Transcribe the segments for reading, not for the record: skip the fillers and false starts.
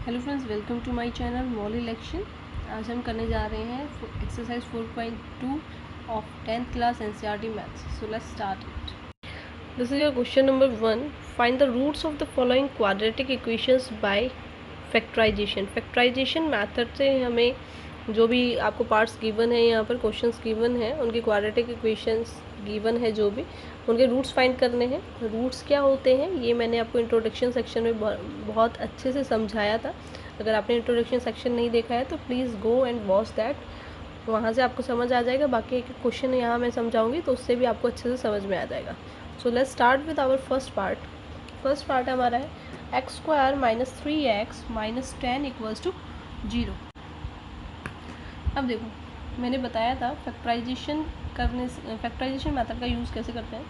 Hello friends, welcome to my channel मॉली लेक्शन। आज हम करने जा रहे हैं exercise 4.2 of 10th class NCERT maths. So let's start it. This is your question number 1। Find the roots of the following quadratic equations by factorization. Factorization method से हमें जो भी आपको पार्ट्स गिवन है, यहाँ पर क्वेश्चंस गिवन है, उनकी क्वाड्रेटिक इक्वेशंस गिवन है, जो भी उनके रूट्स फाइंड करने हैं। रूट्स क्या होते हैं ये मैंने आपको इंट्रोडक्शन सेक्शन में बहुत अच्छे से समझाया था। अगर आपने इंट्रोडक्शन सेक्शन नहीं देखा है तो please go and watch that, वहाँ से आपको समझ आ जाएगा। बाकी एक क्वेश्चन यहाँ मैं समझाऊंगी तो उससे भी आपको अच्छे से समझ में आ जाएगा। So let's start with our first part. First part हमारा है x square minus 3x minus 10 equals to 0। अब देखो, मैंने बताया था फैक्टराइजेशन फैक्टराइजेशन मेथड का यूज़ कैसे करते हैं।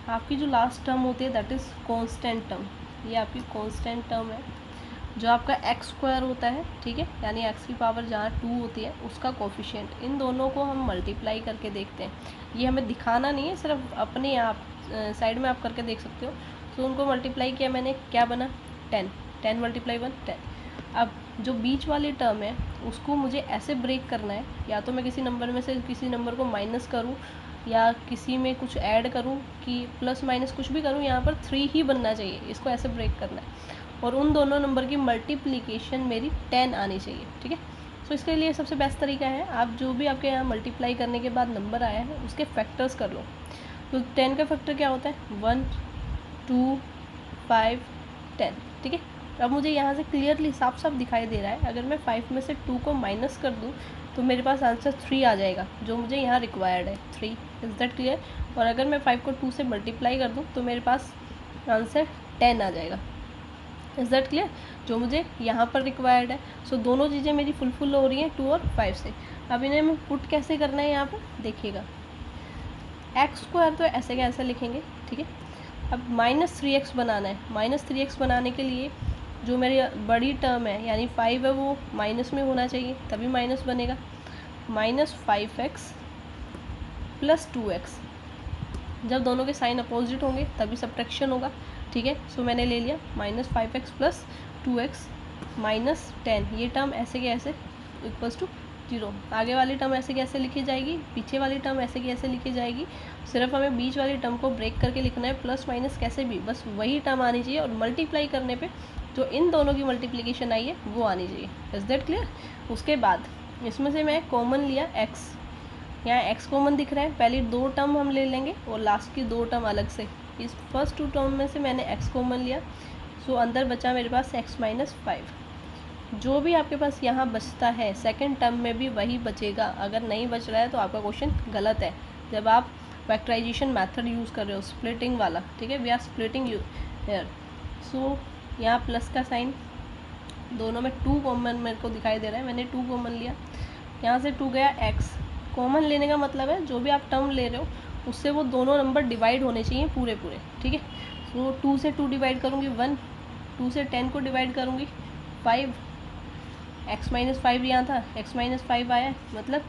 आपकी जो लास्ट टर्म होती है दैट इज़ कांस्टेंट टर्म, ये आपकी कांस्टेंट टर्म है। जो आपका एक्स स्क्वायर होता है, ठीक है, यानी एक्स की पावर जहाँ 2 होती है उसका कोफिशिएंट, इन दोनों को हम मल्टीप्लाई करके देखते हैं। ये हमें दिखाना नहीं है, सिर्फ अपने आप साइड में आप करके देख सकते हो। तो उनको मल्टीप्लाई किया मैंने, क्या बना 10, 10 मल्टीप्लाई 1 10। अब जो बीच वाली टर्म है उसको मुझे ऐसे ब्रेक करना है, या तो मैं किसी नंबर में से किसी नंबर को माइनस करूँ या किसी में कुछ ऐड करूँ कि प्लस माइनस कुछ भी करूँ, यहाँ पर 3 ही बनना चाहिए, इसको ऐसे ब्रेक करना है। और उन दोनों नंबर की मल्टीप्लिकेशन मेरी 10 आनी चाहिए, ठीक है। सो इसके लिए सबसे बेस्ट तरीका है, आप जो भी आपके यहाँ मल्टीप्लाई करने के बाद नंबर आया है उसके फैक्टर्स कर लो। तो 10 का फैक्टर क्या होता है 1 2 5 10, ठीक है। अब मुझे यहाँ से क्लियरली साफ साफ दिखाई दे रहा है, अगर मैं 5 में से 2 को माइनस कर दूँ तो मेरे पास आंसर 3 आ जाएगा, जो मुझे यहाँ रिक्वायर्ड है 3। Is that clear. और अगर मैं 5 को 2 से मल्टीप्लाई कर दूँ तो मेरे पास आंसर 10 आ जाएगा। इज़ दैट क्लियर, जो मुझे यहाँ पर रिक्वायर्ड है। सो दोनों चीज़ें मेरी फुलफिल हो रही हैं 2 और 5 से। अब इन्हें मैं पुट कैसे करना है यहाँ पर देखिएगा। एक्स स्क्वायर तो ऐसे का ऐसे लिखेंगे, ठीक है। अब माइनस 3x बनाना है। माइनस 3x बनाने के लिए जो मेरी बड़ी टर्म है यानी 5 है वो माइनस में होना चाहिए, तभी माइनस बनेगा। माइनस 5x प्लस 2x, जब दोनों के साइन अपोजिट होंगे तभी सब्ट्रैक्शन होगा, ठीक है। सो मैंने ले लिया minus 5x plus 2x minus 10, ये टर्म ऐसे के ऐसे इक्वल्स टू 0। आगे वाली टर्म ऐसे कैसे लिखी जाएगी, पीछे वाली टर्म ऐसे कैसे लिखी जाएगी, सिर्फ हमें बीच वाली टर्म को ब्रेक करके लिखना है, प्लस माइनस कैसे भी, बस वही टर्म आनी चाहिए। और मल्टीप्लाई करने पे जो इन दोनों की मल्टीप्लिकेशन आई है वो आनी चाहिए। Is that clear. उसके बाद इसमें से मैं कॉमन लिया x, यहाँ x कॉमन दिख रहा है, पहली 2 टर्म हम ले लेंगे और लास्ट की 2 टर्म अलग से। इस फर्स्ट 2 टर्म में से मैंने x कॉमन लिया, सो अंदर बचा मेरे पास x माइनस 5। जो भी आपके पास यहाँ बचता है सेकंड टर्म में भी वही बचेगा। अगर नहीं बच रहा है तो आपका क्वेश्चन गलत है, जब आप फैक्टराइजेशन मेथड यूज़ कर रहे हो, स्प्लिटिंग वाला, ठीक है। We are splitting you here. So यहाँ प्लस का साइन, दोनों में 2 कॉमन मेरे को दिखाई दे रहा है, मैंने 2 कॉमन लिया। यहाँ से 2 गया x। कॉमन लेने का मतलब है जो भी आप टर्म ले रहे हो उससे वो दोनों नंबर डिवाइड होने चाहिए पूरे पूरे, ठीक है। तो 2 से 2 डिवाइड करूँगी 1, 2 से 10 को डिवाइड करूँगी 5, x माइनस 5 यहाँ था, x माइनस 5 आया, मतलब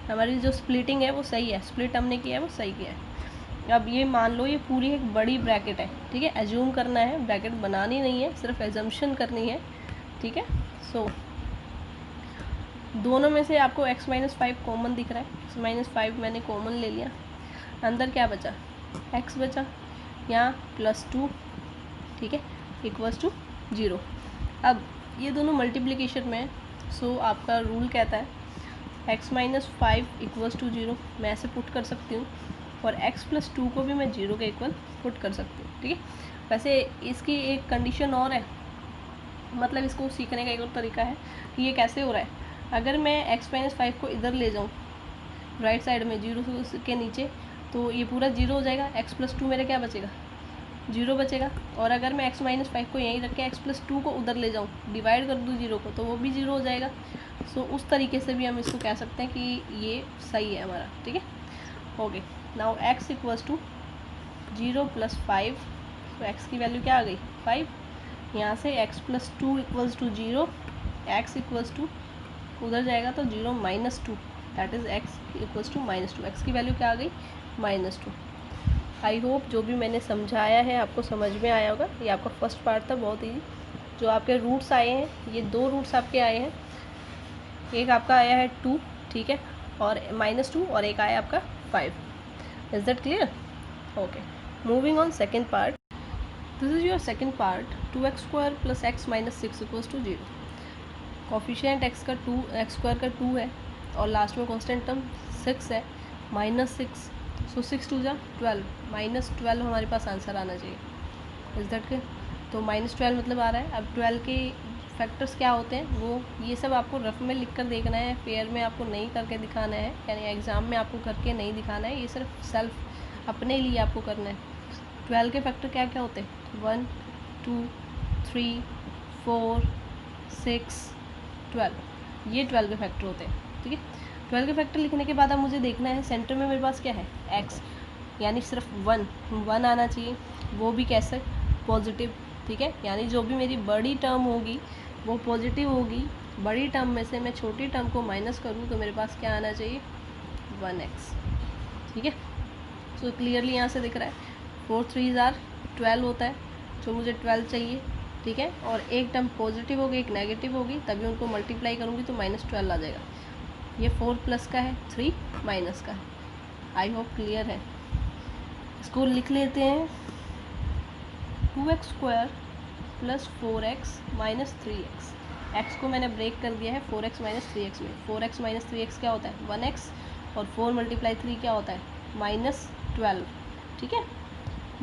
हमारी जो स्प्लिटिंग है वो सही है, स्प्लिट हमने किया है वो सही किया है। अब ये मान लो ये पूरी एक बड़ी ब्रैकेट है, ठीक है। एज्यूम करना है, ब्रैकेट बनानी नहीं है, सिर्फ एजम्पशन करनी है, ठीक है। सो दोनों में से आपको x माइनस 5 कॉमन दिख रहा है, x माइनस 5 मैंने कॉमन ले लिया। अंदर क्या बचा, x बचा, यहाँ प्लस 2, ठीक है, इक्वल्स टू 0। अब ये दोनों मल्टीप्लिकेशन में, सो आपका रूल कहता है x माइनस 5 इक्वल्स टू 0, मैं ऐसे पुट कर सकती हूँ। और x प्लस 2 को भी मैं 0 के इक्वल पुट कर सकती हूँ, ठीक है। वैसे इसकी एक कंडीशन और है, मतलब इसको सीखने का एक और तरीका है कि ये कैसे हो रहा है। अगर मैं x माइनस 5 को इधर ले जाऊँ राइट साइड में 0 के नीचे, तो ये पूरा 0 हो जाएगा, x प्लस 2 मेरा क्या बचेगा 0 बचेगा। और अगर मैं x माइनस 5 को यहीं रख के x प्लस 2 को उधर ले जाऊँ, डिवाइड कर दूँ 0 को, तो वो भी 0 हो जाएगा। सो उस तरीके से भी हम इसको कह सकते हैं कि ये सही है हमारा, ठीक है। Okay, now x equals to 0 plus 5, तो x की वैल्यू क्या आ गई 5। यहाँ से x plus 2 equals to 0, x equals to उधर जाएगा तो 0 minus 2, that is x equals to minus 2। x की वैल्यू क्या आ गई -2। आई होप जो भी मैंने समझाया है आपको समझ में आया होगा। ये आपका फर्स्ट पार्ट था, बहुत ईजी। जो आपके रूट्स आए हैं, ये 2 रूट्स आपके आए हैं, एक आपका आया है 2, ठीक है, और -2, और एक आया आपका 5। Is that clear? Okay, moving on second part. This is your second part. 2x² + x - 6 = 0। Coefficient x का 2, x² का 2 है, और लास्ट में कॉन्स्टेंट टर्म 6 है, -6, सो 6 2 जा 12, -12 हमारे पास आंसर आना चाहिए। Is that clear? तो -12 मतलब आ रहा है। अब 12 के फैक्टर्स क्या होते हैं, वो ये सब आपको रफ में लिख कर देखना है, पेयर में आपको नहीं करके दिखाना है, यानी एग्ज़ाम में आपको करके नहीं दिखाना है, ये सिर्फ सेल्फ अपने लिए आपको करना है। 12 के फैक्टर क्या क्या होते हैं? 1 2 3 4 6 12, ये 12 के फैक्टर होते हैं, ठीक है। 12 के फैक्टर लिखने के बाद अब मुझे देखना है सेंटर में मेरे पास क्या है, x, यानी सिर्फ 1 आना चाहिए, वो भी कैसे, पॉजिटिव, ठीक है। यानी जो भी मेरी बड़ी टर्म होगी वो पॉजिटिव होगी, बड़ी टर्म में से मैं छोटी टर्म को माइनस करूँ तो मेरे पास क्या आना चाहिए, 1x, ठीक है। सो क्लियरली यहाँ से दिख रहा है 4 3 12 होता है, जो मुझे 12 चाहिए, ठीक है। और एक टर्म पॉजिटिव होगी, एक नेगेटिव होगी, तभी उनको मल्टीप्लाई करूँगी तो -12 आ जाएगा। ये 4 प्लस का है, 3 माइनस का है। आई होप क्लियर है। इसको लिख लेते हैं 2x² + 4x - 3x। x को मैंने ब्रेक कर दिया है 4x - 3x में। 4x - 3x क्या होता है, 1x, और 4 × 3 क्या होता है, -12, ठीक है।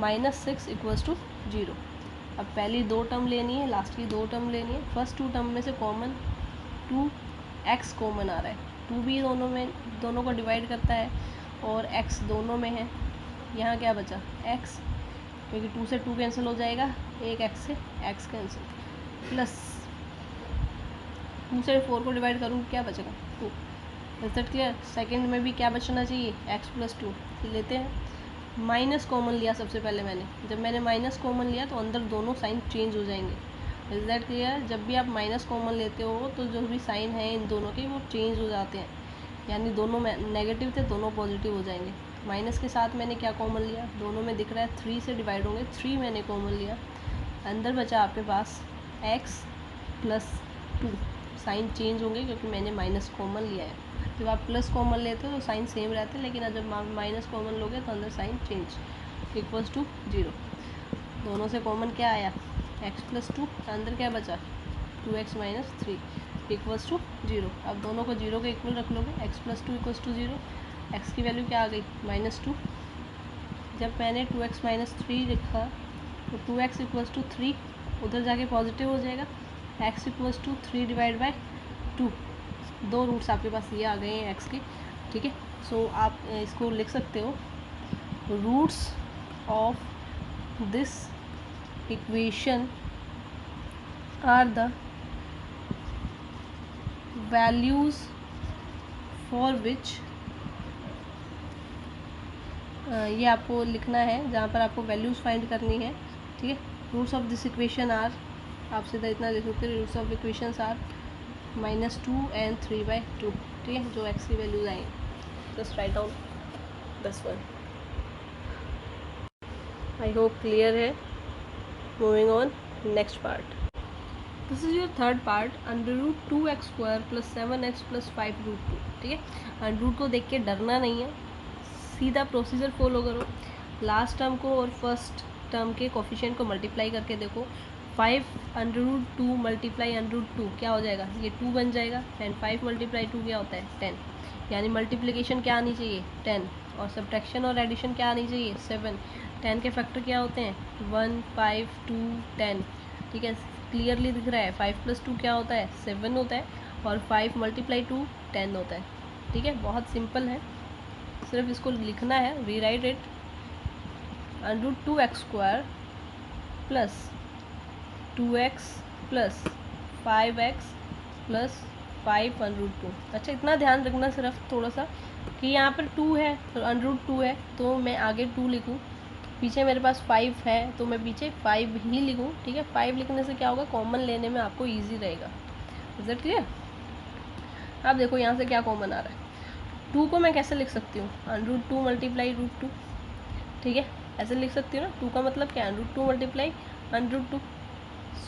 -6 = 0। अब पहली 2 टर्म लेनी है, लास्ट की 2 टर्म लेनी है। फर्स्ट 2 टर्म में से कॉमन 2x कॉमन आ रहा है, 2 भी दोनों को डिवाइड करता है, और x दोनों में है। यहाँ क्या बचा, x, क्योंकि 2 से 2 कैंसिल हो जाएगा, एक x से x कैंसिल, प्लस 2 से 4 को डिवाइड करूँगी, क्या बचेगा, 2। Is that clear? सेकेंड में भी क्या बचना चाहिए, x + 2 लेते हैं। माइनस कॉमन लिया सबसे पहले मैंने, जब मैंने माइनस कॉमन लिया तो अंदर दोनों साइन चेंज हो जाएंगे। Is that clear? जब भी आप माइनस कॉमन लेते हो तो जो भी साइन है इन दोनों के वो चेंज हो जाते हैं, यानी दोनों नेगेटिव थे, दोनों पॉजिटिव हो जाएंगे। माइनस के साथ मैंने क्या कॉमन लिया, दोनों में दिख रहा है 3 से डिवाइड होंगे, 3 मैंने कॉमन लिया। अंदर बचा आपके पास x + 2, साइन चेंज होंगे क्योंकि मैंने माइनस कॉमन लिया है। जब आप प्लस कॉमन लेते हो तो साइन सेम रहते हैं, लेकिन जब आप माइनस कॉमन लोगे तो अंदर साइन चेंज, = 0। दोनों से कॉमन क्या आया, x + 2, अंदर क्या बचा, 2x - 3 = 0। अब दोनों को 0 के इक्वल रख लोगे, x + 2 = 0, x की वैल्यू क्या आ गई, -2। जब मैंने 2x - 3 लिखा तो 2x = 3, उधर जाके पॉजिटिव हो जाएगा, x = 3/2। 2 रूट्स आपके पास ये आ गए हैं x के, ठीक है। सो आप इसको लिख सकते हो, roots of this equation are the values for which, ये आपको लिखना है जहाँ पर आपको वैल्यूज़ फाइंड करनी है, ठीक है। Roots of this equation are, आप सीधा इतना लिख सकते हैं, roots of equations are -2 and 3/2, ठीक है। जो x की वैल्यूज आई, just write down this one. I hope clear है। Moving on next part. This is your third part, √2x² + 7x + 5√2, ठीक है। अंडर को देख के डरना नहीं है, सीधा प्रोसीजर फॉलो करो। लास्ट टर्म को और फर्स्ट टर्म के कोफिशिएंट को मल्टीप्लाई करके देखो। 5 √2 मल्टीप्लाई √2 क्या हो जाएगा, ये 2 बन जाएगा, एंड 5 × 2 क्या होता है, 10। यानी मल्टीप्लिकेशन क्या आनी चाहिए, 10, और सब्ट्रैक्शन और एडिशन क्या आनी चाहिए, 7। 10 के फैक्टर क्या होते हैं, 1 5 2 10, ठीक है। क्लियरली दिख रहा है, 5 + 2 क्या होता है, 7 होता है, और 5 × 2 10 होता है, ठीक है। बहुत सिंपल है, सिर्फ इसको लिखना है, rewrite it, √2x² + 2x + 5x + 5√2। अच्छा, इतना ध्यान रखना सिर्फ थोड़ा सा कि यहाँ पर 2 है तो √2 है तो मैं आगे 2 लिखूँ, पीछे मेरे पास 5 है तो मैं पीछे 5 ही लिखूँ, ठीक है। 5 लिखने से क्या होगा, कॉमन लेने में आपको ईजी रहेगा। Is that clear? अब देखो यहाँ से क्या कॉमन आ रहा है, 2 को मैं कैसे लिख सकती हूँ, √2 × √2, ठीक है, ऐसे लिख सकती हूँ ना। 2 का मतलब क्या है, √2 × √2।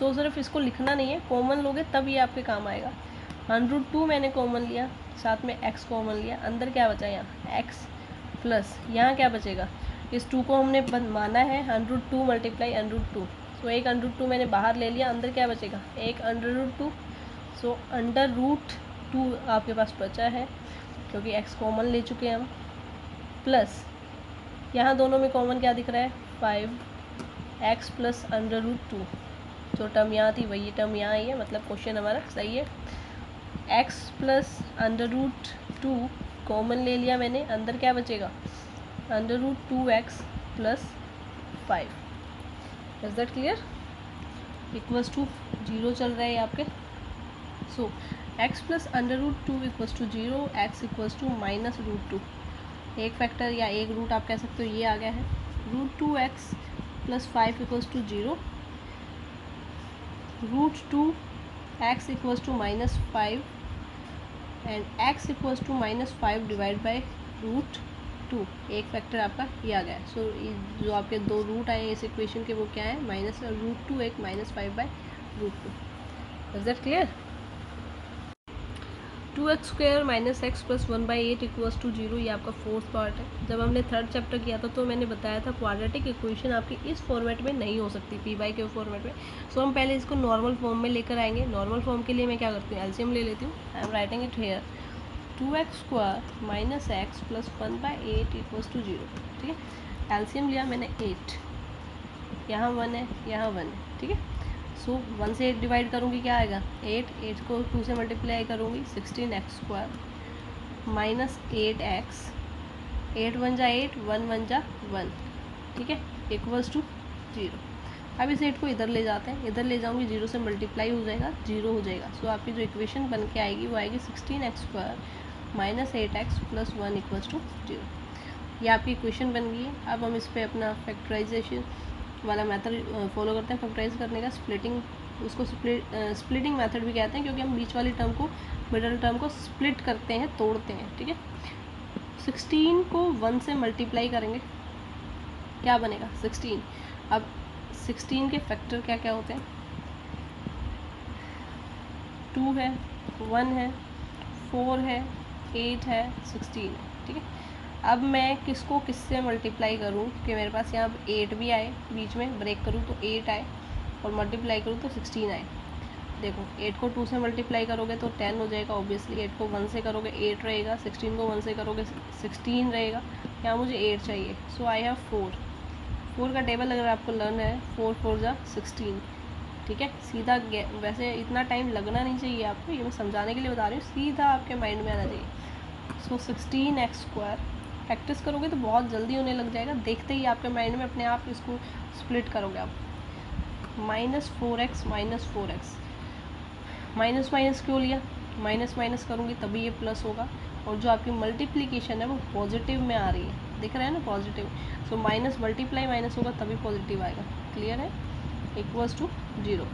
सो सिर्फ इसको लिखना नहीं है, कॉमन लोगे तब ये आपके काम आएगा। 100√2 मैंने कॉमन लिया, साथ में x कॉमन लिया, अंदर क्या बचा यहाँ x प्लस यहाँ क्या बचेगा, इस 2 को हमने माना है 100√2 मल्टीप्लाई 100√2। सो एक 100√2 मैंने बाहर ले लिया, अंदर क्या बचेगा एक 100√2। सो √2 आपके पास बचा है क्योंकि x कॉमन ले चुके हैं हम, प्लस यहाँ दोनों में कॉमन क्या दिख रहा है 5x प्लस √2। जो टर्म यहाँ थी वही टर्म यहाँ आई है, मतलब क्वेश्चन हमारा सही है। x प्लस √2 कॉमन ले लिया मैंने, अंदर क्या बचेगा √2x plus 5। Is that clear? Equals to 0 चल रहा है आपके। So x plus √2 equals to 0, x equals to -√2। एक फैक्टर या एक रूट आप कह सकते हो ये आ गया है। √2x plus 5 equals to 0, √2x equals to -5 and x equals to -5 divide by √2। एक फैक्टर आपका ये आ गया है। सो जो आपके दो रूट आए इस इक्वेशन के वो क्या है -√2, एक -5/√2। Is that clear? 2x² - x plus 1/8 equals to 0, ये आपका फोर्थ पार्ट है। जब हमने थर्ड चैप्टर किया था तो मैंने बताया था क्वाड्रेटिक इक्वेशन आपकी इस फॉर्मेट में नहीं हो सकती, p/q फॉर्मेट में। सो हम पहले इसको नॉर्मल फॉर्म में लेकर आएंगे। नॉर्मल फॉर्म के लिए मैं क्या करती हूँ, एलसीएम ले लेती हूँ। I am writing it here, 2x² - x plus 1/8 equals to 0। ठीक है, एलसीएम लिया मैंने 8, यहाँ 1 है, यहाँ 1 है। ठीक है, सो 1 से 8 डिवाइड करूँगी क्या आएगा 8 को 2 से मल्टीप्लाई करूँगी 16x² माइनस 8x, 8 1 जा 8, 1 1 जा 1। ठीक है, इक्वल्स टू 0। अब इस 8 को इधर ले जाते हैं, इधर ले जाऊँगी 0 से मल्टीप्लाई हो जाएगा 0 हो जाएगा। सो आपकी जो इक्वेशन बन के आएगी वो आएगी 16x² minus 8x plus 1 equals to 0। ये आपकी इक्वेशन बन गई है। अब हम इस पर अपना फैक्टराइजेशन वाला मेथड फॉलो करते हैं फैक्टराइज करने का, स्प्लिटिंग। उसको स्प्लिटिंग मेथड भी कहते हैं क्योंकि हम बीच वाली टर्म को, मिडल टर्म को स्प्लिट करते हैं, तोड़ते हैं। ठीक है, 16 को 1 से मल्टीप्लाई करेंगे, क्या बनेगा 16। अब 16 के फैक्टर क्या क्या होते हैं, 2 है, 1 है, 4 है, 8 है, 16 है। ठीक है, अब मैं किसको किससे मल्टीप्लाई करूँ कि मेरे पास यहाँ 8 भी आए, बीच में ब्रेक करूँ तो 8 आए, और मल्टीप्लाई करूँ तो 16 आए। देखो 8 को 2 से मल्टीप्लाई करोगे तो 10 हो जाएगा ऑब्वियसली, 8 को 1 से करोगे 8 रहेगा, 16 को 1 से करोगे 16 रहेगा। यहाँ मुझे 8 चाहिए, सो आई हैव 4 का टेबल अगर आपको लर्न है, 4 4 जा 16। ठीक है, सीधा वैसे इतना टाइम लगना नहीं चाहिए आपको, ये मैं समझाने के लिए बता रही हूँ, सीधा आपके माइंड में आना चाहिए। सो 16x² प्रैक्टिस करोगे तो बहुत जल्दी होने लग जाएगा, देखते ही आपके माइंड में अपने आप इसको स्प्लिट करोगे आप। -4x minus 4x, minus minus क्यों लिया, माइनस माइनस करूँगी तभी ये प्लस होगा, और जो आपकी मल्टीप्लिकेशन है वो पॉजिटिव में आ रही है, दिख रहा है ना positive. So minus multiply minus होगा तभी पॉजिटिव आएगा। क्लियर है, इक्वल्स टू 0।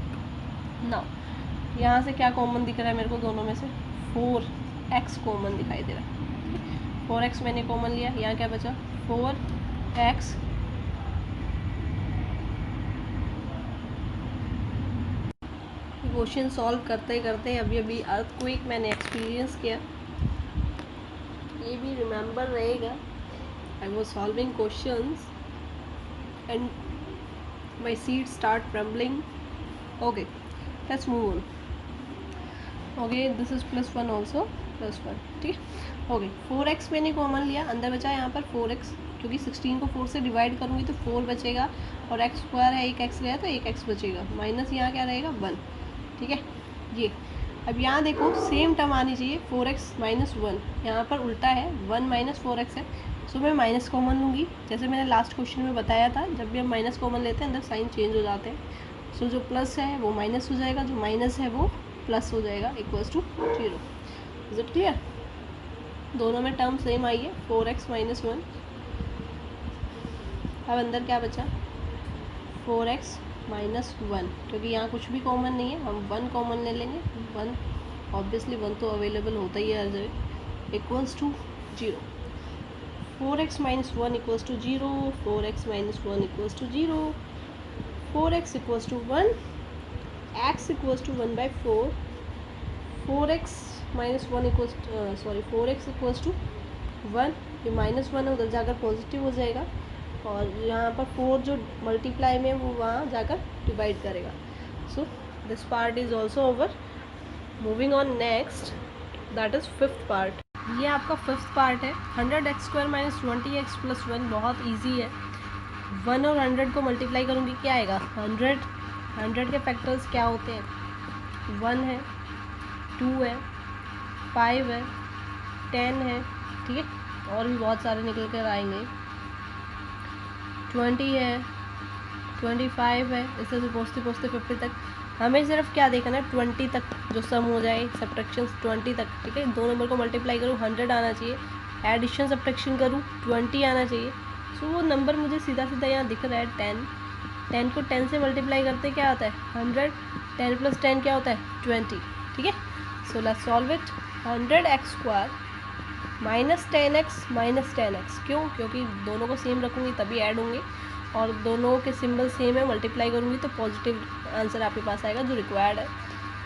नाउ यहाँ से क्या कॉमन दिख रहा है मेरे को, दोनों में से 4x कॉमन दिखाई दे रहा है। 4x मैंने कॉमन लिया, यहाँ क्या बचा 4x क्वेश्चन सॉल्व करते करते अभी अभी अर्थक्वेक मैंने एक्सपीरियंस किया, ये भी रिमेंबर रहेगा। I was solving questions and my seat start trembling. Okay, let's move on. Okay, this is +1 also, +1। ठीक है, ओके 4x मैंने कॉमन लिया, अंदर बचा यहाँ पर 4x, क्योंकि 16 को 4 से डिवाइड करूँगी तो 4 बचेगा, और x² है, एक x गया तो एक x बचेगा, माइनस यहाँ क्या रहेगा 1। ठीक है, ये अब यहाँ देखो सेम टर्म आनी चाहिए 4x माइनस 1, यहाँ पर उल्टा है 1 माइनस 4x है। सो मैं माइनस कॉमन लूँगी, जैसे मैंने लास्ट क्वेश्चन में बताया था, जब भी हम माइनस कॉमन लेते हैं अंदर साइन चेंज हो जाते हैं। सो जो प्लस है वो माइनस हो जाएगा, जो माइनस है वो प्लस हो जाएगा, equals to 0। Is it clear? दोनों में टर्म सेम आई है, 4x माइनस 1। अब अंदर क्या बचा 4x माइनस 1, क्योंकि यहाँ कुछ भी कॉमन नहीं है, हम 1 कॉमन ले लेंगे। 1 ऑब्वियसली 1 तो अवेलेबल होता ही है हर जगह, equals to 0। 4x minus 1 equals to 0, 4x minus 1 equals to 0, 4x equals to 1, x equals to 1/4, 4x minus one equals 4x equals to 1, ये -1 है उधर जाकर पॉजिटिव हो जाएगा, और यहाँ पर 4 जो मल्टीप्लाई में वो वहाँ जाकर डिवाइड करेगा. So this part is also over. Moving on next, that is fifth part. ये आपका फिफ्थ पार्ट है. 100x² माइनस 20x प्लस 1 बहुत ईजी है. 1 और 100 को मल्टीप्लाई करूँगी क्या आएगा? 100 के फैक्टर्स क्या होते हैं? 1 है, 2 है, 5 है, 10 है, ठीक है, और भी बहुत सारे निकल कर आएंगे. 20 है, 25 है, इस तरह से पहुँचते पहुँचते 50 तक. हमें सिर्फ क्या देखना है? 20 तक जो सम हो जाए, सब्ट्रैक्शन 20 तक, ठीक है. दो नंबर को मल्टीप्लाई करूँ 100 आना चाहिए, एडिशन सब्ट्रैक्शन करूँ 20 आना चाहिए. सो वो नंबर मुझे सीधा सीधा यहाँ दिख रहा है 10. 10 को 10 से मल्टीप्लाई करते क्या होता है? 100. 10 प्लस 10 क्या होता है? 20, ठीक है. सो let's solve it. 100x² minus 10x minus 10x. क्यों? क्योंकि दोनों को सेम रखूँगी तभी ऐड होंगे, और दोनों के सिंबल सेम है, मल्टीप्लाई करूँगी तो पॉजिटिव आंसर आपके पास आएगा जो रिक्वायर्ड है.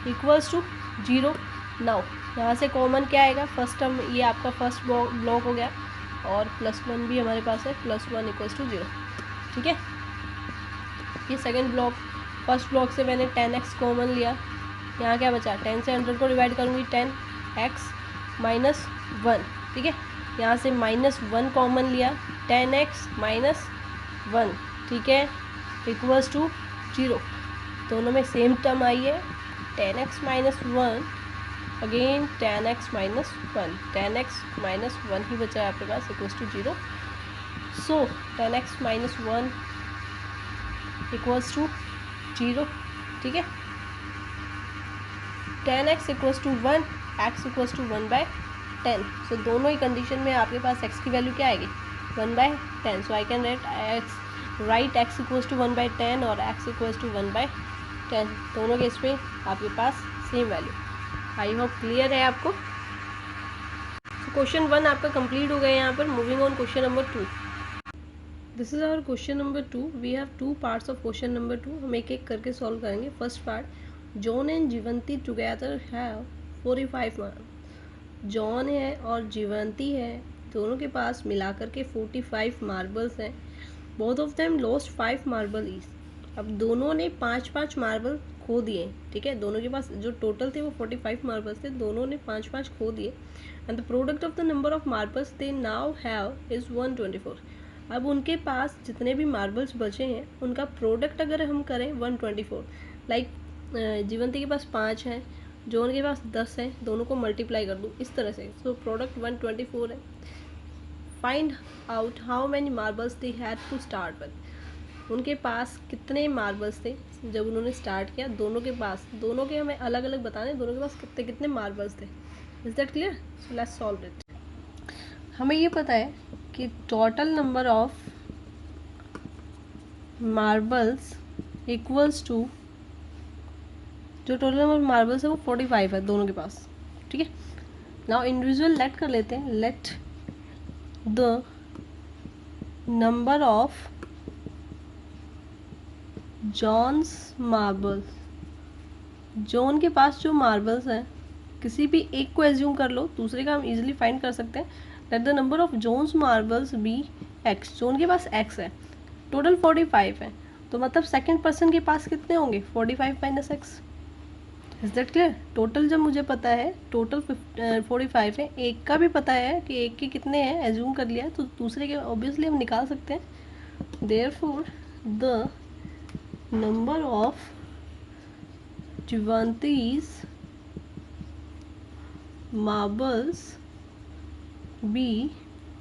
Equals to 0. नाउ यहाँ से कॉमन क्या आएगा? फर्स्ट टर्म, ये आपका फर्स्ट ब्लॉक हो गया, और +1 भी हमारे पास है. +1 इक्वल्स टू 0, ठीक है. ये सेकेंड ब्लॉक. फर्स्ट ब्लॉक से मैंने 10x कॉमन लिया. यहाँ क्या बचा? 10 से 100 को डिवाइड करूँगी 10x माइनस 1, ठीक है. यहाँ से -1 कॉमन लिया, 10x माइनस 1, ठीक है, इक्वल्स टू 0. दोनों में सेम टर्म आई है. 10x minus 1 again 10x minus 1, 10x minus 1 ही बचा है आपके पास, equals to 0. So 10x minus 1 equals to 0, ठीक है. 10x equals to 1, x equals to 1/10. So दोनों ही कंडीशन में आपके पास x की वैल्यू क्या आएगी? 1/10. So I can write x equals to 1/10 और x इक्वल्स टू 1/10. दोनों केस में आपके पास same value. I hope clear है आपको. क्वेश्चन 1 आपका कंप्लीट हो गया यहाँ पर. Moving on question number 2. This is our question number 2. We have 2 parts of question number 2. हम एक एक करके सॉल्व करेंगे. First part, John and Jivanti together have 45 marble. John है और जीवंती है, दोनों के पास मिलाकर के 45 मार्बल्स हैं. Both of them lost 5 marble each. अब दोनों ने 5-5 मार्बल खो दिए, ठीक है. दोनों के पास जो टोटल थे वो 45 मार्बल्स थे, दोनों ने 5-5 खो दिए. And the product of the number of marbles they now have is 124. अब उनके पास जितने भी मार्बल्स बचे हैं उनका प्रोडक्ट अगर हम करें 124. लाइक जीवंती के पास 5 हैं, जॉन के पास 10 हैं, दोनों को मल्टीप्लाई कर दूँ इस तरह से. सो प्रोडक्ट 124 है. Find out how many marbles they had to start with. उनके पास कितने मार्बल्स थे जब उन्होंने स्टार्ट किया. दोनों के पास, दोनों के हमें अलग अलग बताने, दोनों के पास कितने कितने मार्बल्स थे. Is that clear? So let's solve it. हमें ये पता है कि total number of marbles equals to, जो टोटल नंबर ऑफ मार्बल्स है वो 45 है दोनों के पास, ठीक है. नाउ इंडिविजुअल लेट कर लेते हैं. Let the number of John's marbles. John के पास जो मार्बल्स हैं, किसी भी एक को एज्यूम कर लो, दूसरे का हम इजीली फाइंड कर सकते हैं. Let the number of John's marbles be x. John के पास x है, टोटल 45 है, तो मतलब सेकंड पर्सन के पास कितने होंगे? 45 minus x. Is that clear? Total जब मुझे पता है टोटल 45 है, एक का भी पता है कि एक के कितने हैं, एज्यूम कर लिया है, तो दूसरे के ऑब्वियसली हम निकाल सकते हैं. Therefore the number of Jivanti's marbles B,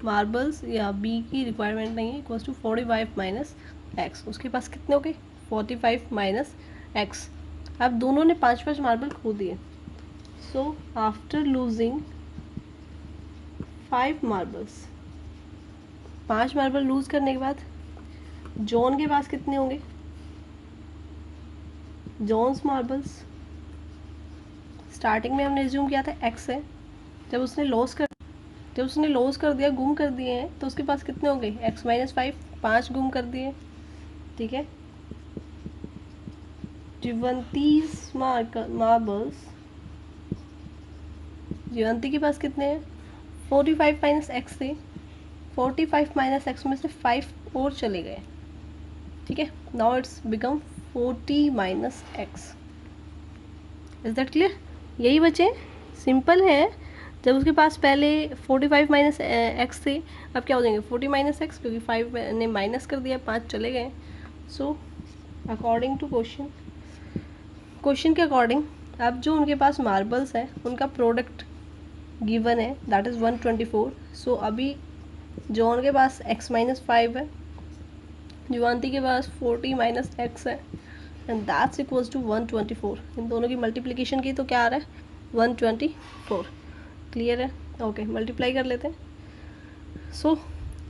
marbles या बी की रिक्वायरमेंट नहीं है, इक्वल्स टू 45 माइनस एक्स. उसके पास कितने हो गए? 45 माइनस एक्स. अब दोनों ने 5-5 मार्बल खो दिए. So after losing 5 marbles, 5 marble lose करने के बाद जॉन के पास कितने होंगे? जॉन्स मार्बल्स स्टार्टिंग में हमने एज्यूम किया था x है. जब उसने लॉस कर दिया, गुम कर दिए हैं, तो उसके पास कितने हो गए? x माइनस 5, 5 गुम कर दिए, ठीक है. जीवंती's मार्बल्स, जीवंती के पास कितने हैं? 45 माइनस एक्स थे, 45 माइनस एक्स में से 5 और चले गए, ठीक है। Now it's become 40 minus x. Is that clear? यही बचे, सिंपल है। जब उसके पास पहले 45 माइनस एक्स थे, अब क्या हो जाएंगे 40 माइनस एक्स, क्योंकि 5 ने माइनस कर दिया, 5 चले गए। सो अकॉर्डिंग टू क्वेश्चन के अकॉर्डिंग अब जो उनके पास मार्बल्स है उनका प्रोडक्ट गिवन है, दैट इज़ 124। सो अभी जॉन के पास x माइनस 5 है, जुवांती के पास 40 माइनस एक्स है, एंड दैट्स इक्वल्स टू 124। इन दोनों की मल्टीप्लिकेशन की तो क्या आ रहा है 124। क्लियर है? ओके, मल्टीप्लाई कर लेते हैं। सो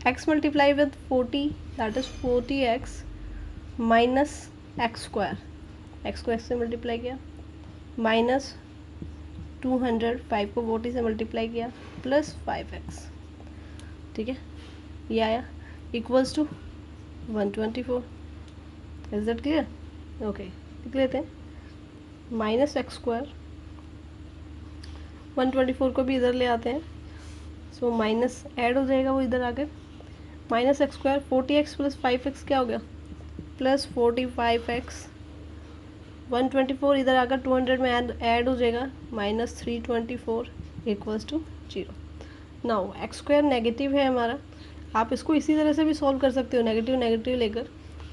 x multiply with 40, that is 40x minus x square, x को x से मल्टीप्लाई किया, माइनस 200, 5 को 40 से मल्टीप्लाई किया, प्लस 5x, ठीक है, ये आया equals to 124। Is that clear? Okay, लिख लेते हैं माइनस एक्स स्क्वायर, 124 को भी इधर ले आते हैं। सो माइनस ऐड हो जाएगा वो इधर आकर, minus x square 40x plus 5x क्या हो गया प्लस 45x, 124 इधर आकर 200 में ऐड हो जाएगा, minus 324 equals to 0। Now x square negative है हमारा, आप इसको इसी तरह से भी सॉल्व कर सकते हो, नेगेटिव नेगेटिव लेकर,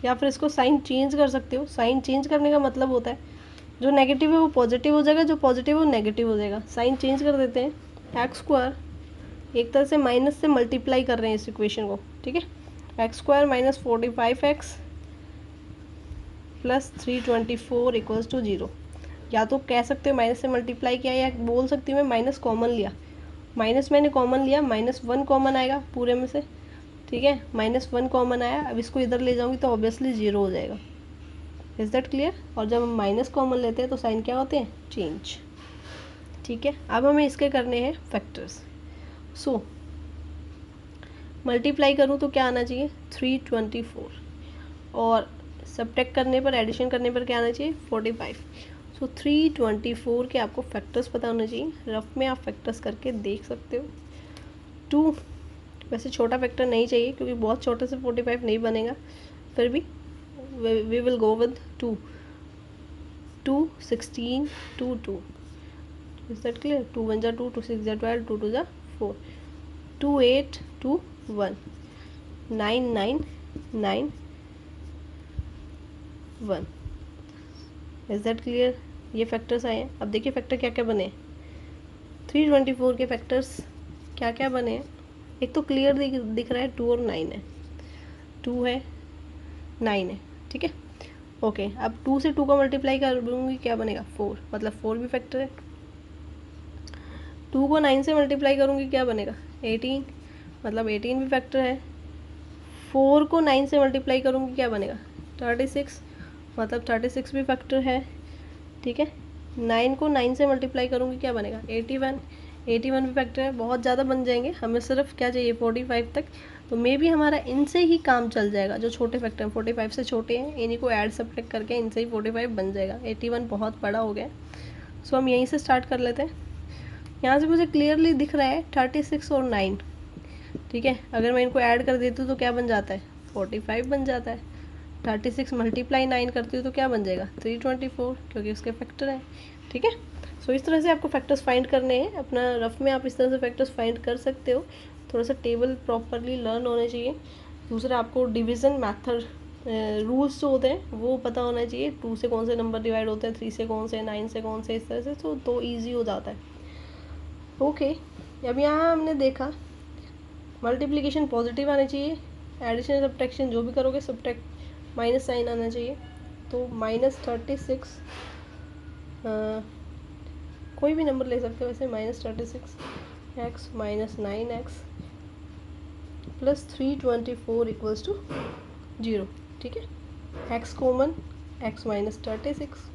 या फिर इसको साइन चेंज कर सकते हो। साइन चेंज करने का मतलब होता है जो नेगेटिव है वो पॉजिटिव हो जाएगा, जो पॉजिटिव है वो नेगेटिव हो जाएगा। साइन चेंज कर देते हैं। एक्स स्क्वायर एक तरह से माइनस से मल्टीप्लाई कर रहे हैं इस इक्वेशन को, ठीक है। X square minus 45x plus 324 equals to 0। या तो कह सकते हो माइनस से मल्टीप्लाई किया, या बोल सकती हूँ मैं माइनस कॉमन लिया, माइनस मैंने कॉमन लिया, -1 कॉमन आएगा पूरे में से, ठीक है, -1 कॉमन आया। अब इसको इधर ले जाऊंगी तो ऑब्वियसली 0 हो जाएगा। Is that clear? और जब हम माइनस कॉमन लेते हैं तो साइन क्या होते हैं चेंज, ठीक है। अब हमें इसके करने हैं फैक्टर्स। सो मल्टीप्लाई करूँ तो क्या आना चाहिए 324, और सब्ट्रैक्ट करने पर, एडिशन करने पर क्या आना चाहिए 45। सो 324 के आपको फैक्टर्स पता होना चाहिए। रफ में आप फैक्टर्स करके देख सकते हो। 2 वैसे छोटा फैक्टर नहीं चाहिए क्योंकि बहुत छोटे से 45 नहीं बनेगा, फिर भी we will go with 2, 2 16 2 2। Is that clear? 2 1 जा 2, 2 6 जा 12, 2 2 जा 4, 2 8 2 1, 9 9 9 1। Is that clear? ये फैक्टर्स आए हैं। अब देखिए फैक्टर क्या क्या बने। 324 के फैक्टर्स क्या क्या बने हैं। एक तो क्लियर दिख रहा है 2 और 9 है, 2 है 9 है, ठीक है। ओके, अब 2 से 2 का मल्टीप्लाई करूँगी क्या बनेगा 4, मतलब 4 भी फैक्टर है। 2 को 9 से मल्टीप्लाई करूँगी क्या बनेगा 18, मतलब 18 भी फैक्टर है। 4 को 9 से मल्टीप्लाई करूँगी क्या बनेगा 36, मतलब 36 भी फैक्टर है, ठीक है। 9 को 9 से मल्टीप्लाई करूँगी क्या बनेगा 81, 81 भी फैक्टर है। बहुत ज़्यादा बन जाएंगे, हमें सिर्फ क्या चाहिए 45 तक, तो मे भी हमारा इनसे ही काम चल जाएगा। जो छोटे फैक्टर हैं 45 से छोटे हैं, इन्हीं को ऐड सब्ट्रैक्ट करके इनसे ही 45 बन जाएगा। 81 बहुत बड़ा हो गया। सो हम यहीं से स्टार्ट कर लेते हैं। यहाँ से मुझे क्लियरली दिख रहा है 36 और 9, ठीक है। अगर मैं इनको ऐड कर देती हूँ तो क्या बन जाता है 45 बन जाता है। 36 मल्टीप्लाई 9 करती हूँ तो क्या बन जाएगा 324, क्योंकि उसके फैक्टर हैं, ठीक है। सो इस तरह से आपको फैक्टर्स फाइंड करने हैं। अपना रफ में आप इस तरह से फैक्टर्स फाइंड कर सकते हो। थोड़ा सा टेबल प्रॉपरली लर्न होने चाहिए। दूसरा आपको डिवीज़न मैथड रूल्स जो होते हैं वो पता होना चाहिए। 2 से कौन से नंबर डिवाइड होते हैं, 3 से कौन से, 9 से कौन से, इस तरह से तो ईजी हो जाता है। ओके, अब यहाँ हमने देखा मल्टीप्लिकेशन पॉजिटिव आना चाहिए, एडिशन सब्ट्रैक्शन जो भी करोगे सब्ट्रैक्ट माइनस साइन आना चाहिए। तो -36 कोई भी नंबर ले सकते हो वैसे, -36x minus 9x plus 324 equals to 0, ठीक है। x common, x minus 36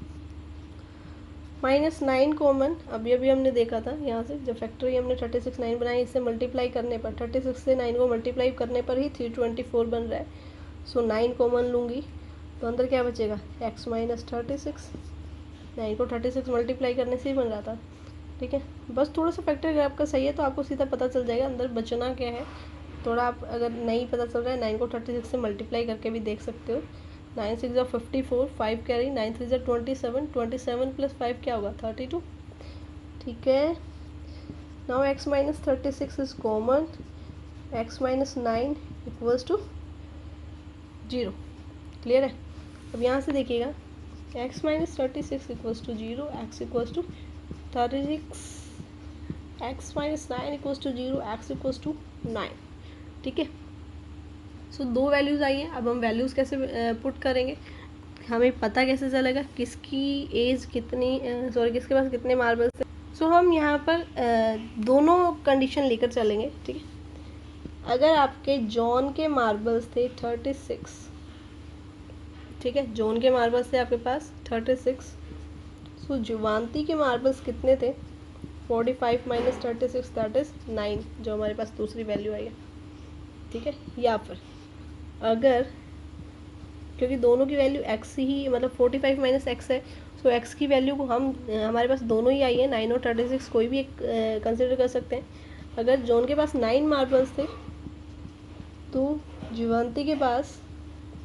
minus 9 common, अभी अभी हमने देखा था यहाँ से जब फैक्टरी हमने 36 9 बनाई, इससे मल्टीप्लाई करने पर 36 से 9 को मल्टीप्लाई करने पर ही 324 बन रहा है। सो 9 कॉमन लूँगी, तो अंदर क्या बचेगा, x माइनस 36। 9 को 36 मल्टीप्लाई करने से ही बन रहा था, ठीक है। बस थोड़ा सा फैक्टर अगर आपका सही है तो आपको सीधा पता चल जाएगा अंदर बचना क्या है। थोड़ा आप अगर नहीं पता चल रहा है 9 को 36 से मल्टीप्लाई करके भी देख सकते हो। 9 6 ज़ा 54, 5 कैरी, 9 3 ज़ा 27, 27 प्लस 5 क्या होगा 32, ठीक है। Now x minus 36 is common, x minus 9 equals to 0। Clear है। अब यहाँ से देखिएगा x minus 36 equals to 0, x equals to 36, x minus 9 equals to 0, x equals to 9, ठीक है। सो दो वैल्यूज़ आई हैं। अब हम वैल्यूज़ कैसे पुट करेंगे, हमें पता कैसे चलेगा किसकी एज कितनी, सॉरी किसके पास कितने मार्बल्स थे। सो हम यहाँ पर दोनों कंडीशन लेकर चलेंगे, ठीक है। अगर आपके जॉन के मार्बल्स थे 36, ठीक है, जॉन के मार्बल्स थे आपके पास 36। सो जुवांती के मार्बल्स कितने थे 45 माइनस 36 दैट इज़ 9, जो हमारे पास दूसरी वैल्यू आई है, ठीक है। या फिर अगर, क्योंकि दोनों की वैल्यू x ही मतलब 45 माइनस एक्स है, सो x की वैल्यू को हम हमारे पास दोनों ही आई है 9 और 36, कोई भी एक कंसिडर कर सकते हैं। अगर जॉन के पास 9 मार्बल्स थे तो जुवंती के पास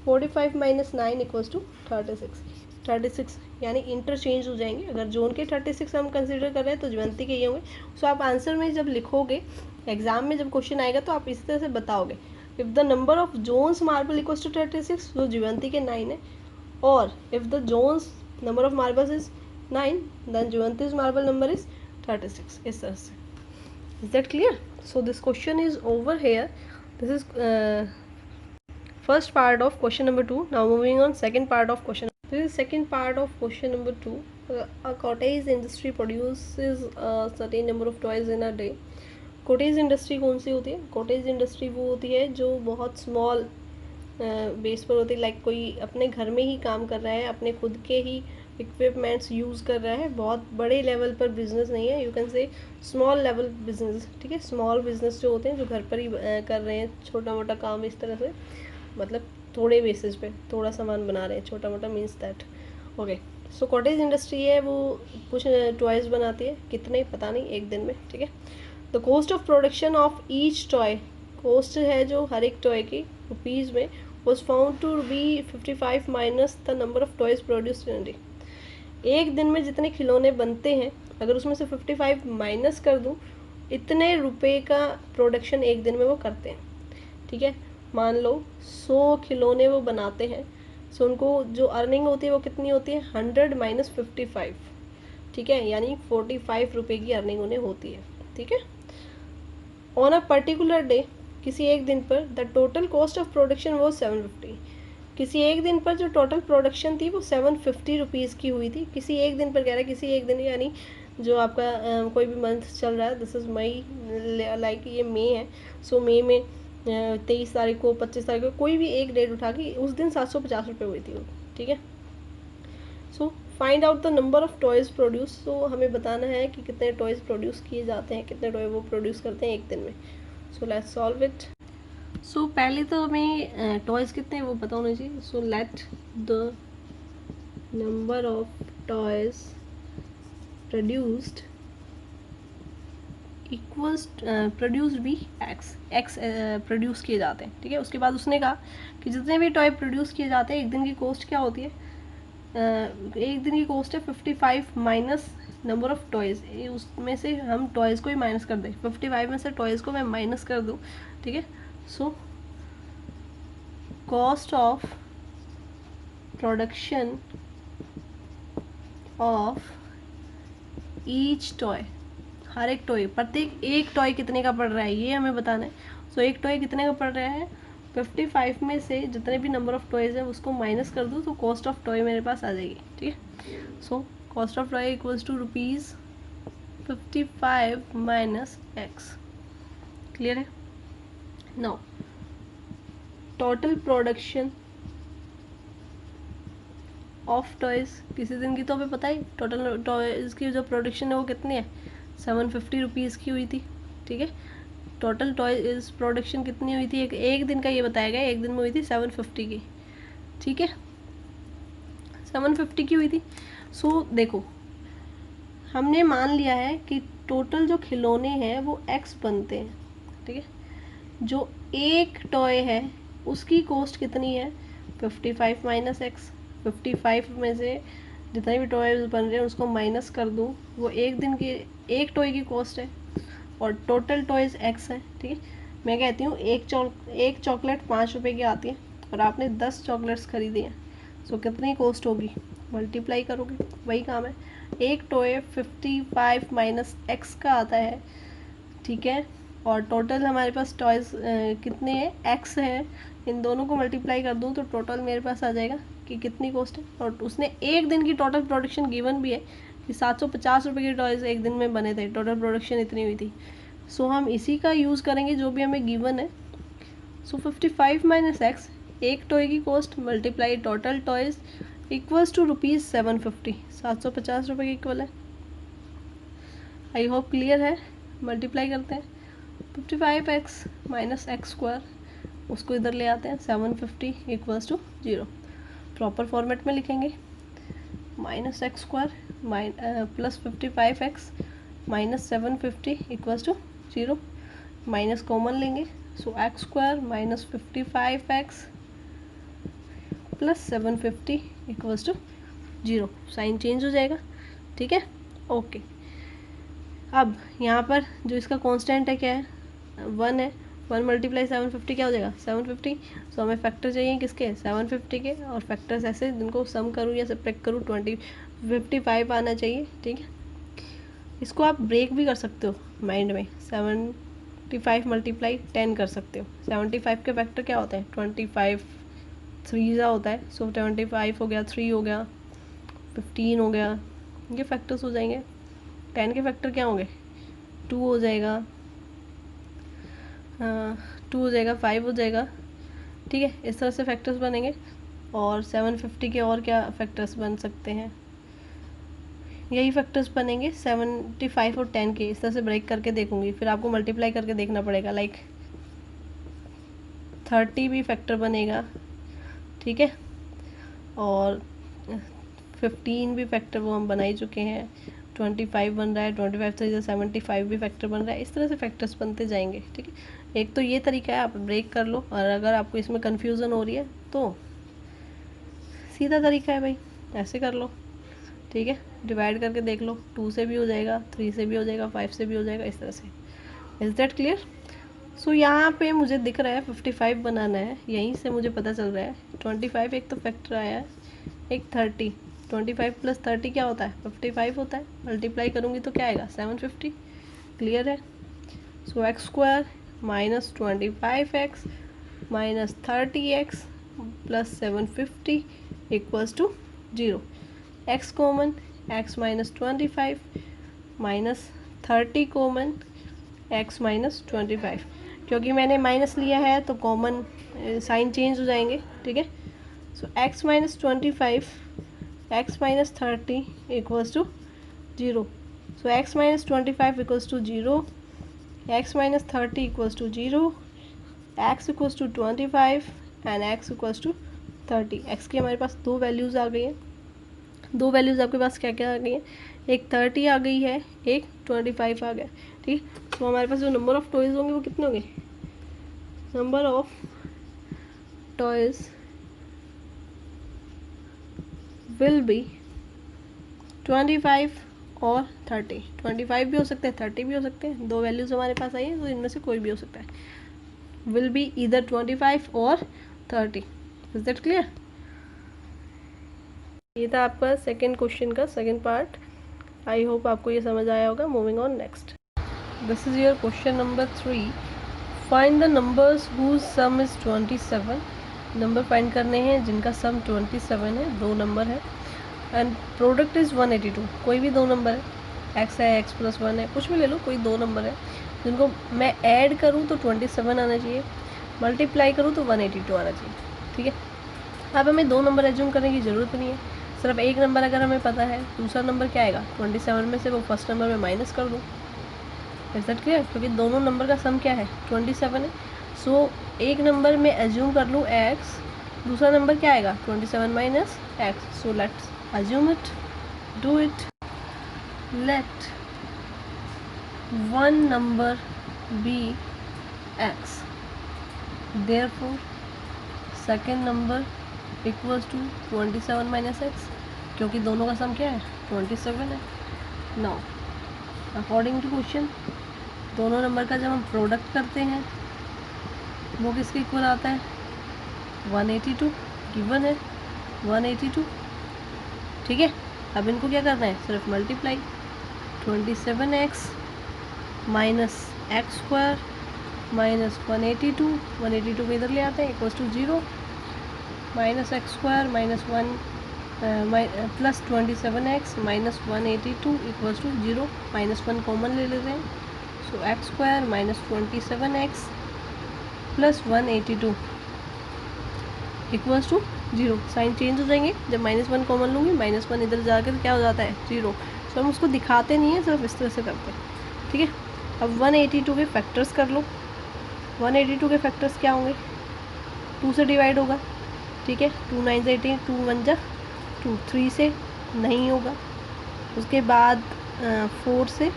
45 माइनस 9 इक्वल्स टू 36 यानी इंटरचेंज हो जाएंगे। अगर जोन के 36 हम कंसिडर कर रहे हैं तो जुवंती के ये होंगे। सो आप आंसर में जब लिखोगे एग्जाम में जब क्वेश्चन आएगा तो आप इस तरह से बताओगे, if the number of John's marble equals to 36 तो जुवंती के 9 है, और if the John's number of marbles is 9 then Juvanti's marble number is 36। इस तरह से। Is that clear? So this question is over here. This is first part of question number 2. Now moving on second part of question. This is second part of question number 2. A cottage industry produces a certain number of toys in a day. Cottage industry कौन सी होती है? Cottage industry वो होती है जो बहुत small base पर होती है, लाइक कोई अपने घर में ही काम कर रहा है, अपने खुद के ही इक्विपमेंट्स यूज़ कर रहा है, बहुत बड़े लेवल पर बिजनेस नहीं है, you can say small level business, ठीक है। स्मॉल बिजनेस जो होते हैं जो घर पर ही कर रहे हैं छोटा मोटा काम, इस तरह से मतलब थोड़े बेसिस पे थोड़ा सामान बना रहे हैं, छोटा मोटा means that, okay. So cottage industry है वो कुछ टॉयज़ बनाती है, कितने पता नहीं, एक दिन में, ठीक है। The cost of production of each toy, cost है जो हर एक टॉय की रुपीज़ में, was found to be 55 minus the number of toys produced in day. एक दिन में जितने खिलौने बनते हैं अगर उसमें से 55 माइनस कर दूँ, इतने रुपए का प्रोडक्शन एक दिन में वो करते हैं, ठीक है। मान लो 100 खिलौने वो बनाते हैं, सो उनको जो अर्निंग होती है वो कितनी होती है 100 माइनस 55, ठीक है, यानी 45 रुपये की अर्निंग उन्हें होती है, ठीक है। ऑन अ पर्टिकुलर डे, किसी एक दिन पर the total cost of production वो 750, किसी एक दिन पर जो टोटल प्रोडक्शन थी वो 750 रुपीज़ की हुई थी। किसी एक दिन पर कह रहा है, किसी एक दिन यानी जो आपका कोई भी मंथ चल रहा है, दिस इज़ मई, लाइक ये मई है, सो मई में 23 तारीख को 25 तारीख को कोई भी एक डेट उठा के उस दिन 750 रुपये हुई थी वो, ठीक है। So find out the number of toys produce, तो हमें बताना है कि कितने टॉयज़ प्रोड्यूस किए जाते हैं, कितने टॉय वो प्रोड्यूस करते हैं एक दिन में। So let's solve it. So पहले तो हमें टॉयज़ कितने हैं वो पता होना चाहिए। So let the number of toys produced equals produced भी एक्स प्रोड्यूस किए जाते हैं, ठीक है। उसके बाद उसने कहा कि जितने भी टॉय प्रोड्यूस किए जाते हैं एक दिन की कॉस्ट क्या होती है, एक दिन की कॉस्ट है 55 माइनस नंबर ऑफ टॉयज़, उसमें से हम टॉयज़ को ही माइनस कर दें, 55 में से टॉयज़ को मैं माइनस कर दूँ, ठीक है। So cost of production of each toy, हर एक टॉय, प्रत्येक एक टॉय कितने का पड़ रहा है ये हमें बताना है। सो एक टॉय कितने का पड़ रहा है 55 में से जितने भी नंबर ऑफ टॉयज़ है उसको माइनस कर दूँ तो कॉस्ट ऑफ टॉय मेरे पास आ जाएगी, ठीक है। So cost of toy equals to rupees 55 minus x. Clear है? Now total production of toys, किसी दिन की तो हमें पता ही, टोटल टॉयज़ की जो प्रोडक्शन है वो कितनी है 750 रुपीज़ की हुई थी, ठीक है। टोटल टॉयज़ प्रोडक्शन कितनी हुई थी एक दिन का ये बताया गया, एक दिन में हुई थी 750 की, ठीक है। 750 की हुई थी। सो देखो, हमने मान लिया है कि टोटल जो खिलौने हैं वो x बनते हैं, ठीक है। जो एक टॉय है उसकी कॉस्ट कितनी है, 55 माइनस एक्स। 55 में से जितने भी टॉयज बन रहे हैं उसको माइनस कर दूँ, वो एक दिन की एक टॉय की कॉस्ट है, और टोटल टॉयज x है, ठीक है। मैं कहती हूँ एक चॉकलेट 5 रुपये की आती है और आपने 10 चॉकलेट्स खरीदी हैं, सो कितनी कॉस्ट होगी, मल्टीप्लाई करोगे, वही काम है। एक टॉय 55 माइनस एक्स का आता है, ठीक है, और टोटल हमारे पास टॉयज कितने हैं, एक्स है। इन दोनों को मल्टीप्लाई कर दूँ तो टोटल मेरे पास आ जाएगा कि कितनी कॉस्ट है। और उसने एक दिन की टोटल प्रोडक्शन गिवन भी है कि 750 रुपये के टॉयज एक दिन में बने थे, टोटल प्रोडक्शन इतनी हुई थी। सो हम इसी का यूज़ करेंगे जो भी हमें गिवन है। सो 55 माइनस एक्स, एक टॉय की cost multiply total toys equals to ₹750, 750 रुपये के इक्वल है। आई होप क्लियर है। मल्टीप्लाई करते हैं, 55x माइनस एक्स स्क्वायर, उसको इधर ले आते हैं, 750 इक्वल्स टू 0। प्रॉपर फॉर्मेट में लिखेंगे, minus x square plus 55x minus 750 equals to 0। Minus common लेंगे, so x square minus 55x plus 750 equals to 0। Sign change हो जाएगा, ठीक है, ओके। अब यहाँ पर जो इसका कांस्टेंट है क्या है, 1 है। 1 मल्टीप्लाई 750 क्या हो जाएगा, 750। सो हमें फैक्टर चाहिए किसके, 750 के, और फैक्टर्स ऐसे जिनको सम करूँ या सब्ट्रैक्ट करूँ 55 आना चाहिए, ठीक है। इसको आप ब्रेक भी कर सकते हो माइंड में, 75 मल्टीप्लाई 10 कर सकते हो। 75 के फैक्टर क्या होता है, 25 3 होता है, सो 75 हो गया, 3 हो गया, 15 हो गया, ये फैक्टर्स हो जाएंगे। 10 के फैक्टर क्या होंगे, 2 हो जाएगा, 2 हो जाएगा, 5 हो जाएगा, ठीक है। इस तरह से फैक्टर्स बनेंगे। और 750 के और क्या फैक्टर्स बन सकते हैं, यही फैक्टर्स बनेंगे 75 और 10 के। इस तरह से ब्रेक करके देखूंगी, फिर आपको मल्टीप्लाई करके देखना पड़ेगा। लाइक 30 भी फैक्टर बनेगा, ठीक है, और 15 भी फैक्टर वो हम बना ही चुके हैं। 25 बन रहा है, 25 से 75 भी फैक्टर बन रहा है। इस तरह से फैक्टर्स बनते जाएंगे, ठीक है। एक तो ये तरीका है, आप ब्रेक कर लो, और अगर आपको इसमें कन्फ्यूज़न हो रही है तो सीधा तरीका है भाई, ऐसे कर लो, ठीक है। डिवाइड करके देख लो, 2 से भी हो जाएगा, 3 से भी हो जाएगा, 5 से भी हो जाएगा, इस तरह से। Is that clear. सो यहाँ पे मुझे दिख रहा है 55 बनाना है, यहीं से मुझे पता चल रहा है 25 एक तो फैक्टर आया है, एक 30। 25 प्लस 30 क्या होता है, 55 होता है। मल्टीप्लाई करूँगी तो क्या आएगा, 750। क्लियर है। So x square minus 25x minus 30x plus 750 equals to 0। X common, x minus 25 minus 30 common, x minus 25। क्योंकि मैंने माइनस लिया है तो कॉमन साइन चेंज हो जाएंगे, ठीक है। So x minus 25 x minus 30 equals to 0। So x minus 25 equals to 0, x minus 30 equals to 0, x equals to 25 and x equals to 30। x की हमारे पास दो वैल्यूज़ आ गई हैं। दो वैल्यूज़ आपके पास क्या क्या आ गई हैं, एक 30 आ गई है, एक 25 आ गया, ठीक है। तो हमारे पास जो नंबर ऑफ़ टॉयज़ होंगे वो कितने होंगे, number of toys will be 25 और 30। 25 भी हो सकते हैं, 30 भी हो सकते हैं, दो वैल्यूज़ हमारे पास आई हैं, तो इनमें से कोई भी हो सकता है। विल बी ईदर 25 और 30। Is that clear. ये था आपका सेकेंड क्वेश्चन का सेकेंड पार्ट। आई होप आपको ये समझ आया होगा। Moving on next, this is your question number 3। Find the numbers whose sum is 27। Number find करने हैं जिनका सम 27 है, दो नंबर है, एंड प्रोडक्ट इज़ 182। कोई भी दो नंबर है, x है, x प्लस 1 है, कुछ भी ले लो, कोई दो नंबर है जिनको मैं ऐड करूँ तो 27 आना चाहिए, मल्टीप्लाई करूँ तो 182 आना चाहिए, ठीक है। अब हमें दो नंबर एज्यूम करने की ज़रूरत नहीं है, सिर्फ एक नंबर अगर हमें पता है, दूसरा नंबर क्या आएगा, 27 में से वो फर्स्ट नंबर में माइनस कर दूँ। इज दैट क्लियर, क्योंकि दोनों नंबर का सम क्या है, 27 है। सो एक नंबर में एज्यूम कर लूँ x, दूसरा नंबर क्या आएगा 27 minus x. So let's assume it, do it. Let one number be x, therefore second number equals to 27 minus x, क्योंकि दोनों का सम क्या है 27 है. नाउ अकॉर्डिंग टू क्वेश्चन दोनों नंबर का जब हम प्रोडक्ट करते हैं वो किसके इक्वल आता है 182. गिवन है 182. ठीक है, अब इनको क्या करना है, सिर्फ multiply. 27x minus x square minus 182. 182 को इधर ले आते हैं equals to 0. Minus x square minus 1 plus 27x minus 182 equals to 0. Minus 1 common ले लेते हैं. So x square minus 27x plus 182 equals to 0. Sign change हो जाएंगे जब माइनस 1 कॉमन लूँगी. माइनस 1 इधर जाकर क्या हो जाता है 0. सो हम उसको दिखाते नहीं हैं, सिर्फ इस तरह से करते हैं. ठीक है, अब 182 के फैक्टर्स कर लो. 182 के फैक्टर्स क्या होंगे, 2 से डिवाइड होगा. ठीक है, 2 9 से 18, 2 1 जा 2, 3 से नहीं होगा. उसके बाद 4 से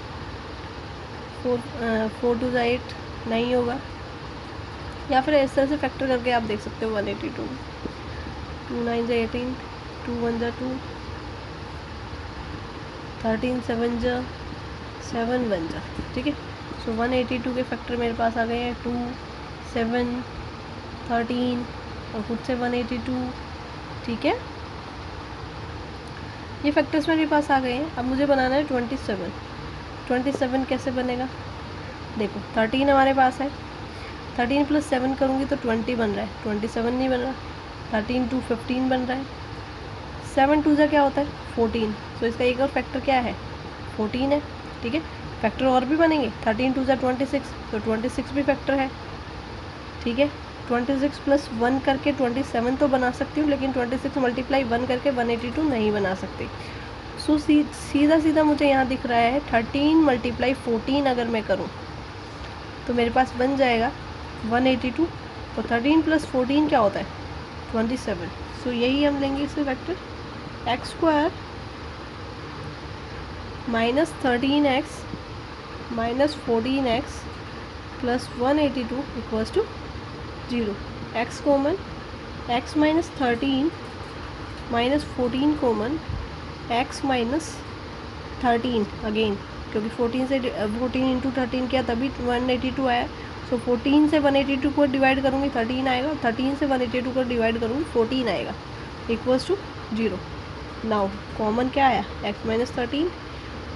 4 2 जा 8 नहीं होगा. या फिर इस तरह से फैक्टर करके आप देख सकते हो 182 में. 2 9 जा 18, 2 1 जा 2, 13 7 जा 7 1 जा. ठीक है, सो 182 के फैक्टर मेरे पास आ गए हैं 2 7 13 और खुद से 182. ठीक है, ये फैक्टर्स मेरे पास आ गए हैं. अब मुझे बनाना है 27. 27 कैसे बनेगा, देखो 13 हमारे पास है. 13 प्लस 7 करूँगी तो 20 बन रहा है, 27 नहीं बन रहा. 13 2 15 बन रहा है. 7 2 जा क्या होता है 14. तो इसका एक और फैक्टर क्या है 14 है. ठीक है, फैक्टर और भी बनेंगे. 13 2 जा 26, तो 26 भी फैक्टर है. ठीक है, 26 प्लस 1 करके 27 तो बना सकती हूँ, लेकिन 26 मल्टीप्लाई 1 करके 182 नहीं बना सकती. सो सीधा सीधा मुझे यहाँ दिख रहा है 13 मल्टीप्लाई 14 अगर मैं करूँ तो मेरे पास बन जाएगा 182. और 13 प्लस 14 क्या होता है 27. सो यही हम लेंगे इससे factor x square minus 13x minus 14x plus 182 equals to 0. x common, x minus 13 minus 14 common, x minus 13 again, क्योंकि 14 से 14 इंटू 13 किया तभी 182 आया. सो 14 से 182 को डिवाइड करूँगी 13 आएगा. 13 से 182 को डिवाइड करूँगी 14 आएगा इक्वल्स टू 0. नाउ कॉमन क्या आया x माइनस 13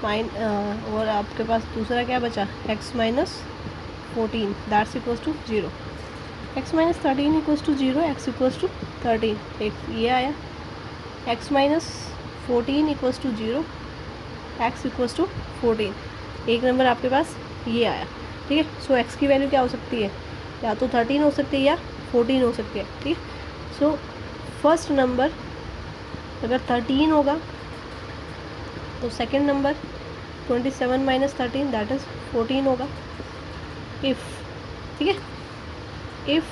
और आपके पास दूसरा क्या बचा x minus 14 that's equals to 0. x minus 13 equals to 0, x equals to 13. एक ये आया x minus 14 equals to 0, x equals to 14. एक नंबर आपके पास ये आया. ठीक है, सो x की वैल्यू क्या हो सकती है, या तो 13 हो सकती है या 14 हो सकती है. ठीक है, सो फर्स्ट नंबर अगर 13 होगा तो second number 27 minus 13 that is 14 होगा. इफ़, ठीक है, इफ़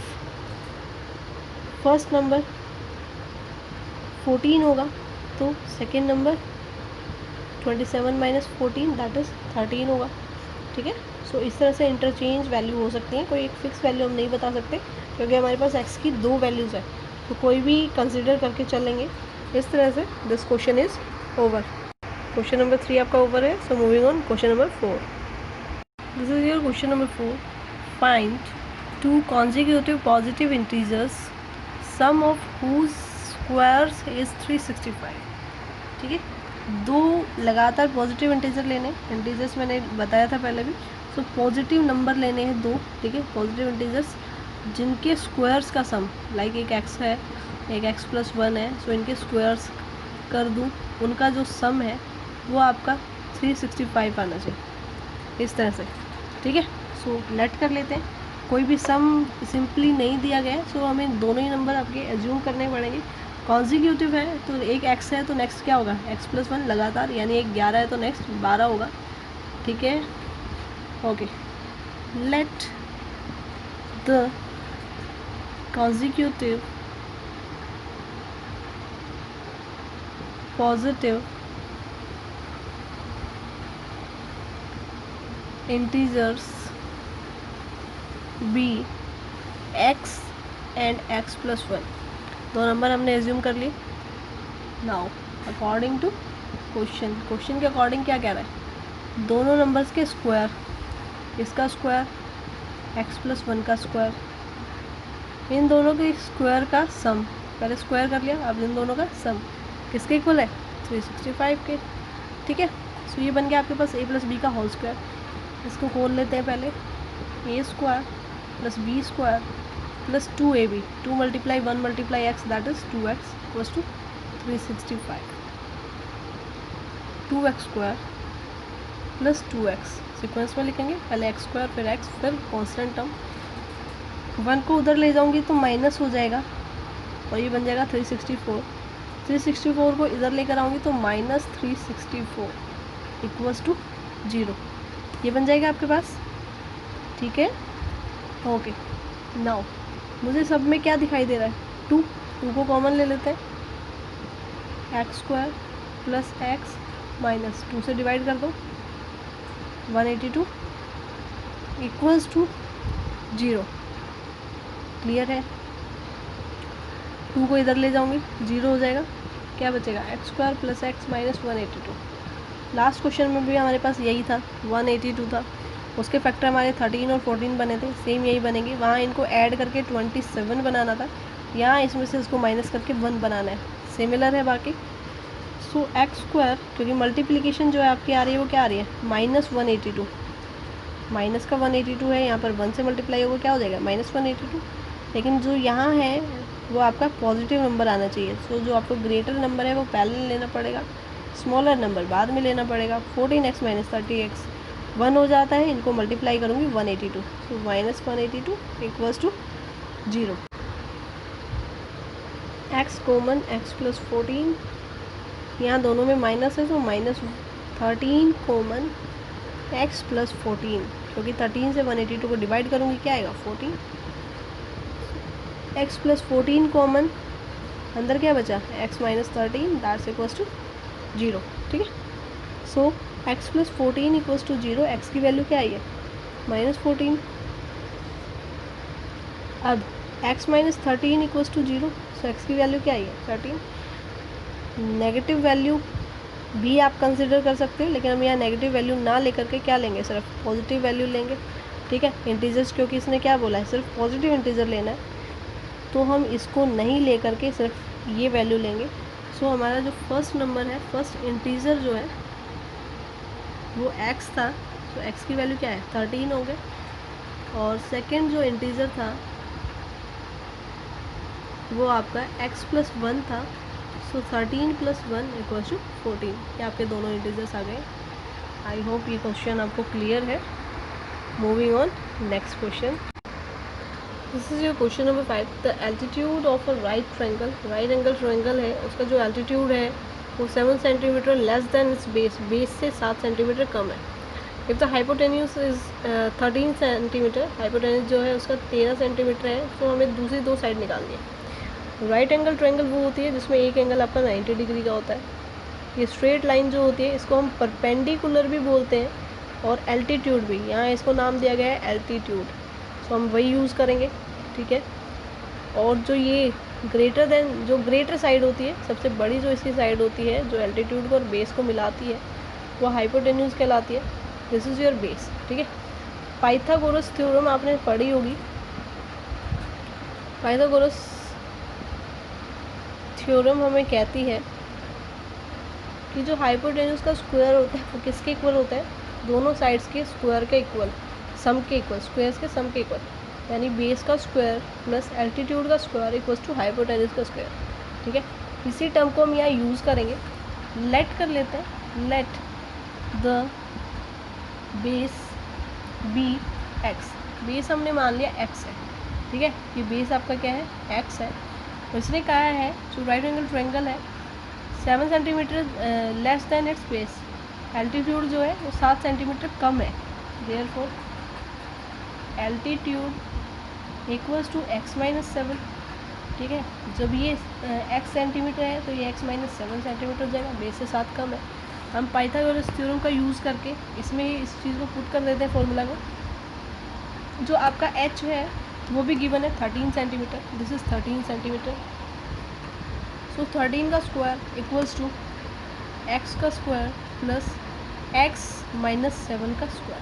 फर्स्ट नंबर 14 होगा तो second number 27 minus 14 that is 13 होगा. ठीक है, सो इस तरह से इंटरचेंज वैल्यू हो सकती है. कोई एक फिक्स वैल्यू हम नहीं बता सकते क्योंकि हमारे पास x की 2 वैल्यूज़ है, तो कोई भी कंसिडर करके चलेंगे. इस तरह से this question is over. Question number 3 आपका ओवर है. So moving on question number 4. This is your question number 4. Find 2 consecutive positive integers sum of whose squares is 365. ठीक है, 2 लगातार पॉजिटिव इंटीजर लेने. इंटीजर्स मैंने बताया था पहले भी. सो पॉजिटिव नंबर लेने हैं 2. ठीक है, पॉजिटिव इंटीजर्स जिनके स्क्वायर्स का सम लाइक एक x है, एक x प्लस 1 है. सो इनके स्क्वायर्स कर दूँ, उनका जो सम है वो आपका 365 आना चाहिए इस तरह से. ठीक है, सो लेट कर लेते हैं. कोई भी सम सिंपली नहीं दिया गया है, सो हमें दोनों ही नंबर आपके एज्यूम करने पड़ेंगे. कॉन्जिक्यूटिव है तो एक x है तो नेक्स्ट क्या होगा x प्लस 1 लगातार, यानी एक 11 है तो नेक्स्ट 12 होगा. ठीक है, okay. Let the consecutive positive integers be x and x plus one, दो नंबर हमने एज्यूम कर लिए। नाउ अकॉर्डिंग टू क्वेश्चन के अकॉर्डिंग क्या कह रहा है, दोनों नंबर्स के स्क्वायर, इसका स्क्वायर एक्स प्लस वन का स्क्वायर, इन दोनों के स्क्वायर का सम, पहले स्क्वायर कर लिया, अब इन दोनों का सम किसके इक्वल है, 365 के। ठीक है, सो ये बन गया आपके पास a प्लस बी का होल स्क्वायर। इसको खोल लेते हैं पहले, a square plus b square plus 2ab, 2 multiply 1 multiply x that is 2x equals to 365, 2x square plus 2x sequence में लिखेंगे, पहले x स्क्वायर फिर x फिर कॉन्स्टेंट टर्म, 1 को उधर ले जाऊंगी तो माइनस हो जाएगा और ये बन जाएगा 364, 364 को इधर लेकर आऊँगी तो माइनस 364 इक्वल्स टू 0, ये बन जाएगा आपके पास। ठीक है, ओके। नाउ मुझे सब में क्या दिखाई दे रहा है, 2 को कॉमन ले लेते हैं, x square plus x minus 2 से डिवाइड कर दो, 182 इक्वल्स टू 0, क्लियर है। 2 को इधर ले जाऊंगी 0 हो जाएगा, क्या बचेगा x square plus x minus 182। Last question में भी हमारे पास यही था, 182 था, उसके फैक्टर हमारे 13 और 14 बने थे, सेम यही बनेंगे, वहाँ इनको ऐड करके 27 बनाना था, यहाँ इसमें से इसको माइनस करके 1 बनाना है, सिमिलर है बाकी। सो एक्स स्क्वायर क्योंकि मल्टीप्लिकेशन जो है आपकी आ रही है वो क्या आ रही है, माइनस 182, माइनस का 182 है, यहाँ पर 1 से मल्टीप्लाई होगा क्या हो जाएगा माइनस 182, लेकिन जो यहाँ है वो आपका पॉजिटिव नंबर आना चाहिए। सो जो आपको ग्रेटर नंबर है वो पहले लेना पड़ेगा, स्मॉलर नंबर बाद में लेना पड़ेगा। 14x माइनस 30x 1 हो जाता है, इनको मल्टीप्लाई करूँगी 182, so minus 182 equals to 0। x common x plus 14, यहाँ दोनों में माइनस है तो माइनस 13 कॉमन x प्लस 14, क्योंकि 13 से 182 को डिवाइड करूँगी क्या आएगा 14, x प्लस 14 कॉमन, अंदर क्या बचा x minus 13 that's equals to 0। ठीक है, so x plus 14 equals to 0, x की वैल्यू क्या आई है माइनस 14, अब x minus 13 equals to 0, so x की वैल्यू क्या आई है 13। नेगेटिव वैल्यू भी आप कंसिडर कर सकते हो, लेकिन हम यहाँ नेगेटिव वैल्यू ना लेकर के क्या लेंगे, सिर्फ पॉजिटिव वैल्यू लेंगे। ठीक है, इंटीजर्स क्योंकि इसने क्या बोला है सिर्फ पॉजिटिव इंटीजर लेना है, तो हम इसको नहीं लेकर के सिर्फ ये वैल्यू लेंगे। सो हमारा जो फर्स्ट नंबर है, फर्स्ट इंटीजर जो है वो x था, तो x की वैल्यू क्या है 13 हो गए, और सेकंड जो इंटीजर था वो आपका x प्लस 1 था, सो 13 प्लस 1 इक्वल्स टू 14, ये आपके दोनों इंटीजर्स आ गए। आई होप ये क्वेश्चन आपको क्लियर है। Moving on next question, this is your question number 5। The altitude of a right angle triangle है, उसका जो एल्टीट्यूड है वो 7 centimetre less than its base से 7 सेंटीमीटर कम है। If the hypotenuse is 13 centimetre, hypotenuse जो है उसका 13 सेंटीमीटर है, तो हमें दूसरी दो साइड निकालनी है। राइट एंगल ट्रायंगल वो होती है जिसमें एक एंगल आपका 90 डिग्री का होता है। ये स्ट्रेट लाइन जो होती है इसको हम परपेंडिकुलर भी बोलते हैं और एल्टीट्यूड भी, यहाँ इसको नाम दिया गया है एल्टीट्यूड, तो हम वही यूज़ करेंगे। ठीक है, और जो ये ग्रेटर देन, जो ग्रेटर साइड होती है, सबसे बड़ी जो इसकी साइड होती है जो एल्टीट्यूड को और बेस को मिलाती है, वो हाइपोटेन्यूज कहलाती है। This is your base. ठीक है, पाइथागोरस थ्योरम आपने पढ़ी होगी। पाइथागोरस थ्योरम हमें कहती है कि जो हाइपोटेन्यूज का स्क्वायर होता है वो किसके इक्वल होता है, दोनों साइड्स के स्क्वायर के इक्वल, सम के इक्वल, स्क्वायर्स के सम के इक्वल, यानी बेस का स्क्वायर प्लस एल्टीट्यूड का स्क्वायर इक्वल्स टू हाइपोटेन्यूज का स्क्वायर। ठीक है, इसी टर्म को हम यहाँ यूज़ करेंगे। लेट कर लेते हैं, let the base b x, base हमने मान लिया एक्स है। ठीक है, ये बेस आपका क्या है एक्स है, और इसने कहा है जो राइट एंगल ट्रायंगल है 7 centimetre less than its base, altitude जो है वो 7 सेंटीमीटर कम है, therefore altitude equals to x minus 7। ठीक है। जब ये x सेंटीमीटर है तो ये x माइनस 7 सेंटीमीटर हो जाएगा, बेस से 7 कम है। हम पाइथागोरस थ्योरम का यूज़ करके इसमें इस चीज़ को पुट कर देते हैं फॉर्मूला को। जो आपका h है वो भी गिवन है 13 सेंटीमीटर, दिस इज़ 13 सेंटीमीटर। सो 13 का स्क्वायर इक्वल्स टू x का स्क्वायर प्लस x माइनस 7 का स्क्वायर।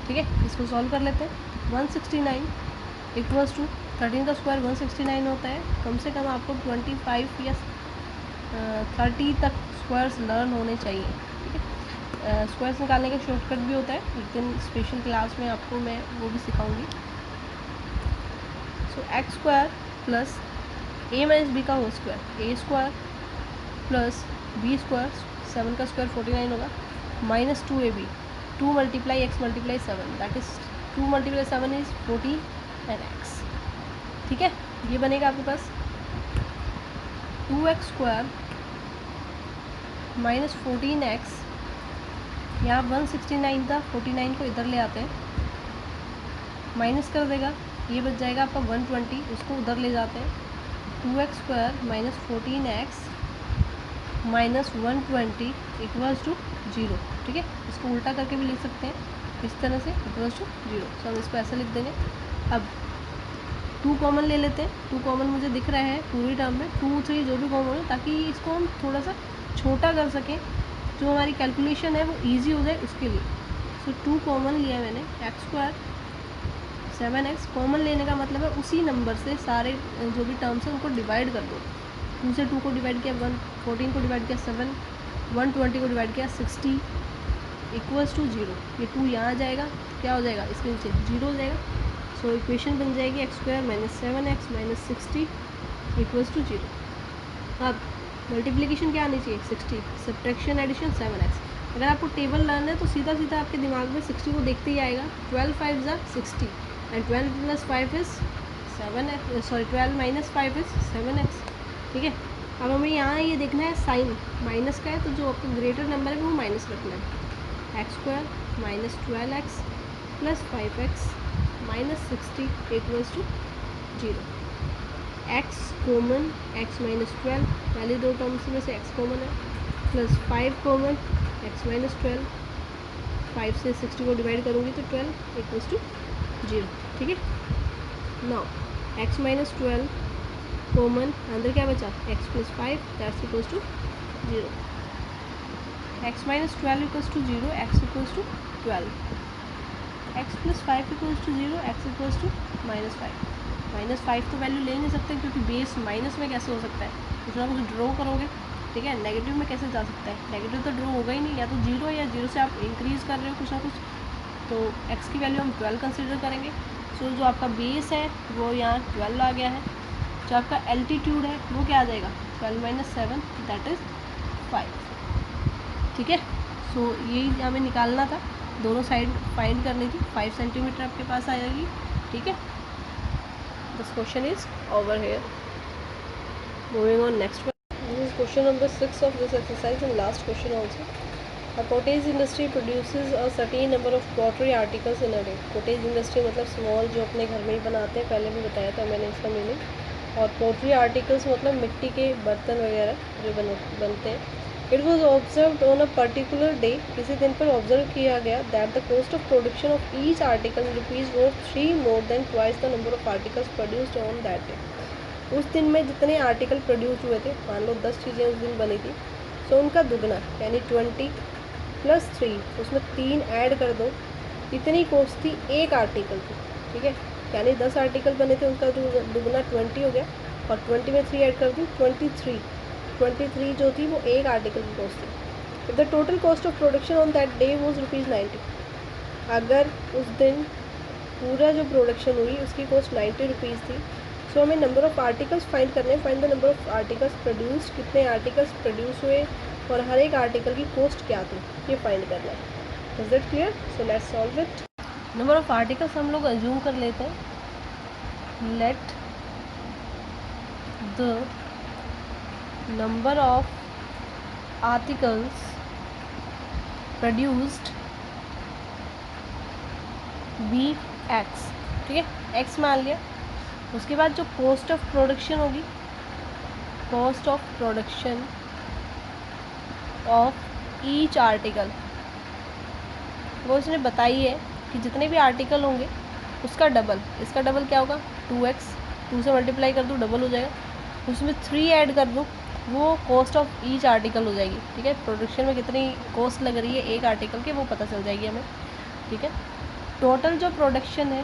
ठीक है, इसको सॉल्व कर लेते हैं। 169 इक्वल्स टू 13 का स्क्वायर 169 होता है। कम से कम आपको 25 या 30 तक स्क्वायर्स लर्न होने चाहिए। ठीक है, स्क्वायर्स निकालने का शॉर्टकट भी होता है, लेकिन स्पेशल क्लास में आपको मैं वो भी सिखाऊंगी। सो एक्स स्क्वायर प्लस ए माइनस बी का होल स्क्वायर, ए स्क्वायर प्लस बी स्क्वायर, 7 का स्क्वायर 49 होगा, minus 2ab, 2 multiply x multiply 7, that is 2 multiply 7 is 40 and x. ठीक है, ये बनेगा आपके पास 2x स्क्वायर माइनस 14x, यहाँ 169 था, 49 को इधर ले आते हैं, माइनस कर देगा, ये बच जाएगा आपका 120, उसको उधर ले जाते हैं। 2x square minus 14x minus 120 equals to 0। ठीक है, इसको उल्टा करके भी लिख सकते हैं इस तरह से, इक्वल्स टू 0। सो हम इसको ऐसे लिख देंगे। अब 2 कॉमन ले लेते हैं, 2 कॉमन मुझे दिख रहा है पूरी टर्म में, 2 3 जो भी कॉमन हो, ताकि इसको हम थोड़ा सा छोटा कर सकें, जो हमारी कैलकुलेशन है वो ईजी हो जाए उसके लिए। सो 2 कॉमन लिया मैंने, एक्स स्क्वायर 7x कॉमन लेने का मतलब है उसी नंबर से सारे जो भी टर्म्स हैं उनको डिवाइड कर दो। 2 से 2 को डिवाइड किया 1, 14 को डिवाइड किया 7, 120 को डिवाइड किया 60 इक्वल्स टू 0। ये 2 यहाँ आ जाएगा, क्या हो जाएगा, इसके नीचे 0 हो जाएगा। सो इक्वेशन बन जाएगी x square minus 7x minus 60 equals to 0। अब मल्टीप्लिकेशन क्या आनी चाहिए, 60, सब्ट्रैक्शन एडिशन 7x। अगर आपको टेबल लर्न है तो सीधा सीधा आपके दिमाग में 60 को देखते ही आएगा। 12 5 ज़ा 60 and 12 plus 5 is 7x, sorry 12 minus 5 is 7x। ठीक है, अब हमें यहाँ ये देखना है साइन माइनस का है, तो जो आपका ग्रेटर नंबर है वो माइनस रखना है। X square minus 12x plus 5x minus 60 equals to 0। x common, x minus 12, पहले दो टर्म्स में से x कॉमन है, प्लस 5 कॉमन, x माइनस 12, 5 से 60 को डिवाइड करूँगी तो 12 इक्वल्स टू 0। ठीक है, नाउ x माइनस 12 कॉमन, अंदर क्या बचा, x plus 5, that's equals to 0। x minus 12 equals to 0, x equals to 12, x plus 5 equals to 0, x equals to minus 5। Minus 5 तो वैल्यू ले नहीं सकते क्योंकि बेस माइनस में कैसे हो सकता है, कुछ ना कुछ ड्रॉ करोगे। ठीक है, नेगेटिव में कैसे जा सकता है, नेगेटिव तो ड्रॉ होगा ही नहीं, या तो 0 या 0 से आप इंक्रीज़ कर रहे हो कुछ ना कुछ, तो x की वैल्यू हम 12 कंसिडर करेंगे। सो जो आपका बेस है वो यहाँ 12 आ गया है। जो आपका एल्टीट्यूड है वो क्या आ जाएगा, 12 माइनस 7 दैट इज़ 5। ठीक है, सो यही हमें निकालना था, दोनों साइड फाइंड करनी थी। 5 सेंटीमीटर आपके पास आ जाएगी। ठीक है, this question is over here. Moving on next one. This is question number 6 of this exercise and last question also. A cottage industry produces a certain number of pottery articles in a day. Cottage industry मतलब small जो अपने घर में ही बनाते हैं, पहले भी बताया था मैंने इसका मीनिंग। और पोट्री आर्टिकल्स मतलब मिट्टी के बर्तन वगैरह जो बनते हैं। It was observed on a particular day, किसी दिन पर ऑब्जर्व किया गया, that the cost of production of each article rupees was 3 more than twice the number of articles produced on that day. उस दिन में जितने आर्टिकल प्रोड्यूस हुए थे, मान लो 10 चीज़ें उस दिन बनी थी, सो उनका दुगना यानी 20 प्लस 3, उसमें 3 ऐड कर दो, इतनी कॉस्ट थी एक आर्टिकल की। ठीक है, यानी 10 आर्टिकल बने थे, उनका जो दुगना 20 हो गया, और 20 में 3 ऐड कर दी, 23 जो थी वो एक आर्टिकल की कॉस्ट थी। If the total cost of production on that day was ₹90, अगर उस दिन पूरा जो प्रोडक्शन हुई उसकी कॉस्ट 90 रुपीज़ थी। सो हमें नंबर ऑफ़ आर्टिकल्स फाइंड करने, find the number of articles produce, कितने आर्टिकल्स प्रोड्यूस हुए और हर एक आर्टिकल की कॉस्ट क्या थी, ये फाइंड करना है। Is that clear? So let's solve it. Number of articles हम लोग अज्यूम कर लेते हैं। Let the number of articles produced be x. ठीक है, एक्स मान लिया। उसके बाद जो कॉस्ट ऑफ प्रोडक्शन होगी, cost of production of each article, वो उसने बताई है कि जितने भी आर्टिकल होंगे उसका डबल, इसका डबल क्या होगा 2x, 2 से मल्टीप्लाई कर दूँ डबल हो जाएगा, उसमें 3 ऐड कर दूँ वो कॉस्ट ऑफ ईच आर्टिकल हो जाएगी। ठीक है, प्रोडक्शन में कितनी कॉस्ट लग रही है एक आर्टिकल के वो पता चल जाएगी हमें। ठीक है, टोटल जो प्रोडक्शन है,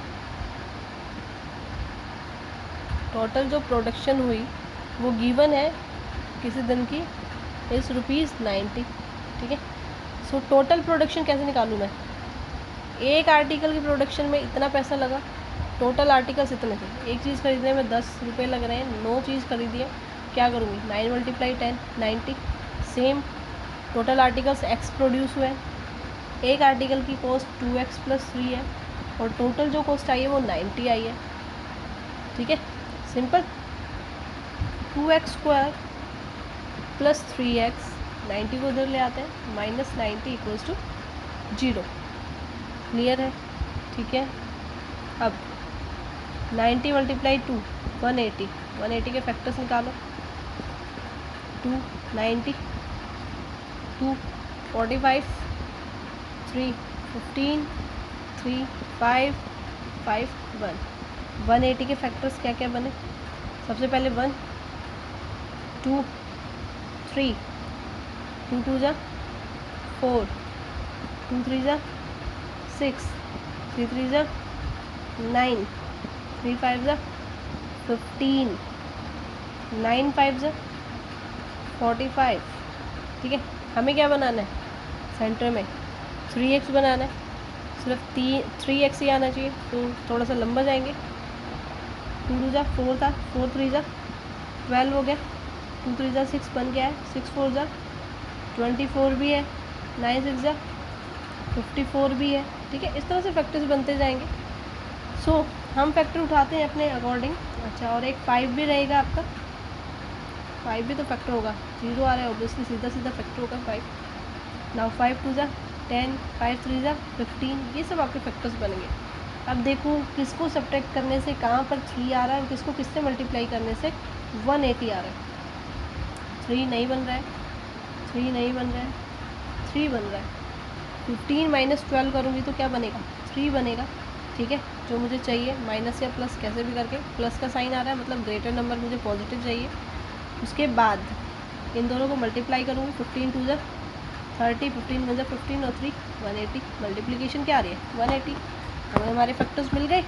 टोटल जो प्रोडक्शन हुई वो गिवन है किसी दिन की इस ₹90। ठीक है, सो टोटल प्रोडक्शन कैसे निकालूँ मैं, एक आर्टिकल की प्रोडक्शन में इतना पैसा लगा, टोटल आर्टिकल्स इतने थे, एक चीज़ खरीदने में 10 रुपये लग रहे हैं, 9 चीज़ खरीदी है, क्या करूँगी 9 × 10 90। Same total articles x produce हुए हैं, एक आर्टिकल की कॉस्ट 2x + 3 है और टोटल जो कॉस्ट आई है वो 90 आई है। ठीक है, सिंपल, 2x² + 3x, 90 को उधर ले आते हैं, -90 = 0। क्लियर है? ठीक है, अब 90 × 2 180, 180 के फैक्टर्स निकालो, 2 90, 2 45, 3 15, 3 5 5 1, 180 के फैक्टर्स क्या क्या बने, सबसे पहले 1 2 3, 2 2 जा 4, 2 3 जा 6, 3 3 जा 9, 3 5 जा 15, 9 5 जा 45। ठीक है, हमें क्या बनाना है, सेंटर में 3x बनाना है, सिर्फ 3x ही आना चाहिए, तो थोड़ा सा लंबा जाएंगे, 2 2 जा 4 था, 4 3 जा 12 हो गया, 2 3 जा 6 बन गया है, 6 4 जा 24 भी है, 9 6 जा 54 भी है। ठीक है, इस तरह से फैक्टर्स बनते जाएंगे। सो हम फैक्टर उठाते हैं अपने अकॉर्डिंग। अच्छा, और एक 5 भी रहेगा आपका, 5 भी तो फैक्टर होगा, 0 आ रहा है ऑब्वियसली, सीधा सीधा फैक्टर होगा 5। नाउ 5 2 जा 10, 5 3 जा 15, ये सब आपके फैक्टर्स बनेंगे। अब देखो किसको सब्ट्रैक्ट करने से कहाँ पर 3 आ रहा है और किसको किससे मल्टीप्लाई करने से 180 आ रहा है। 3 नहीं बन रहा है, 3 नहीं बन रहा है, 3 बन रहा है। 15 - 12 करूँगी तो क्या बनेगा, 3 बनेगा। ठीक है, जो मुझे चाहिए माइनस या प्लस कैसे भी करके, प्लस का साइन आ रहा है मतलब ग्रेटर नंबर मुझे पॉजिटिव चाहिए। उसके बाद इन दोनों को मल्टीप्लाई करूँगी, 15 2 जा 30, 15 1 जा 15 और 3 180, मल्टीप्लिकेशन क्या आ रही है 180। हमें हमारे फैक्टर्स मिल गए।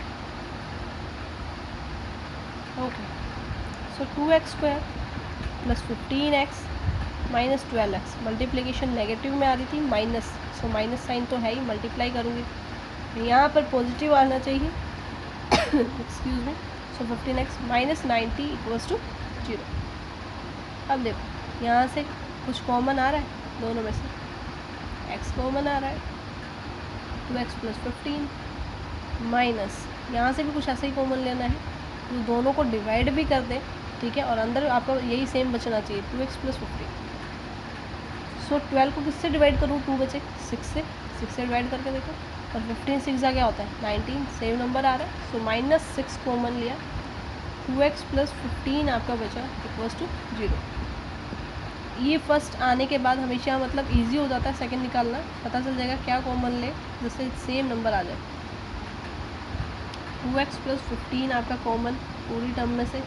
ओके, सो 2x² + 15x - 12x, multiplication negative में आ रही थी माइनस, सो माइनस साइन तो है ही, मल्टीप्लाई करूँगी यहाँ पर पॉजिटिव आना चाहिए एक्सक्यूज़ मी। सो 15x - 90 = 0। अब देखो यहाँ से कुछ कॉमन आ रहा है दोनों में से, x कॉमन आ रहा है, 2x + 15 माइनस यहाँ से भी कुछ ऐसा ही कॉमन लेना है, तो दोनों को डिवाइड भी कर दें। ठीक है, और अंदर आपका यही सेम बचना चाहिए 2x + 15। सो 12 को किससे डिवाइड करूँ, 2 बचे 6 से, 6 से डिवाइड करके देखो, और 15 6 जा क्या होता है 19, सेम नंबर आ रहा है। सो -6 कॉमन लिया, 2x + 15 आपका बचा = 0। ये फर्स्ट आने के बाद हमेशा मतलब इजी हो जाता है सेकंड निकालना, पता चल जाएगा क्या कॉमन ले जिससे सेम नंबर आ जाए। 2x + 15 आपका कॉमन पूरी टर्म में से,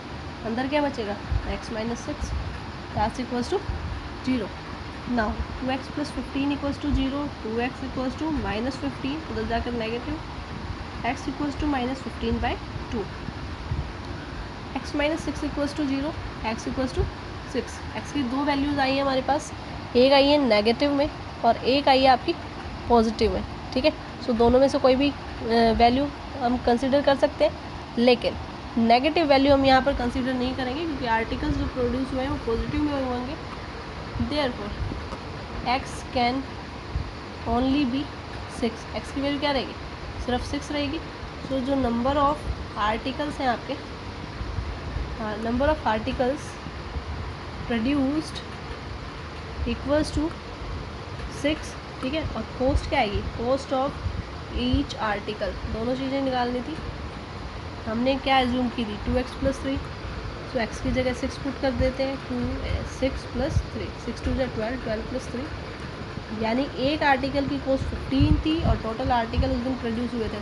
अंदर क्या बचेगा x - 6, that's = 0। Now 2x + 15 = 0, 2x = -15, उधर जाकर negative, x = -15/2, x - 6 = 0, x = 6। x की दो वैल्यूज़ आई हैं हमारे पास, एक आई है नेगेटिव में और एक आई है आपकी पॉजिटिव में। ठीक है, सो दोनों में से कोई भी वैल्यू हम कंसिडर कर सकते हैं, लेकिन नेगेटिव वैल्यू हम यहाँ पर कंसिडर नहीं करेंगे क्योंकि आर्टिकल्स जो प्रोड्यूस हुए हैं वो पॉजिटिव में होंगे। Therefore x can only be 6, x की वैल्यू क्या रहेगी सिर्फ 6 रहेगी। सो जो नंबर ऑफ आर्टिकल्स हैं आपके, नंबर ऑफ आर्टिकल्स प्रोड्यूस्ड = 6। ठीक है, और कॉस्ट क्या आएगी, कॉस्ट ऑफ ईच आर्टिकल, दोनों चीज़ें निकालनी थी। हमने क्या एज्यूम की थी 2x + 3, सो x की जगह 6 पुट कर देते हैं, 6 + 3, 6 2 = 12, 12 + 3, यानी एक आर्टिकल की कॉस्ट 15 थी और टोटल आर्टिकल उस दिन प्रोड्यूस हुए थे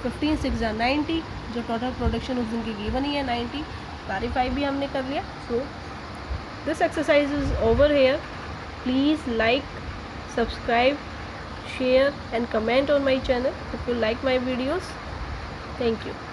15 6 = 90, जो टोटल प्रोडक्शन उस दिन की गिवन ही है 90। वेरीफाई भी हमने कर लिया। So this exercise is over hair. Please like, subscribe, share and comment on my channel if you like my videos. Thank you.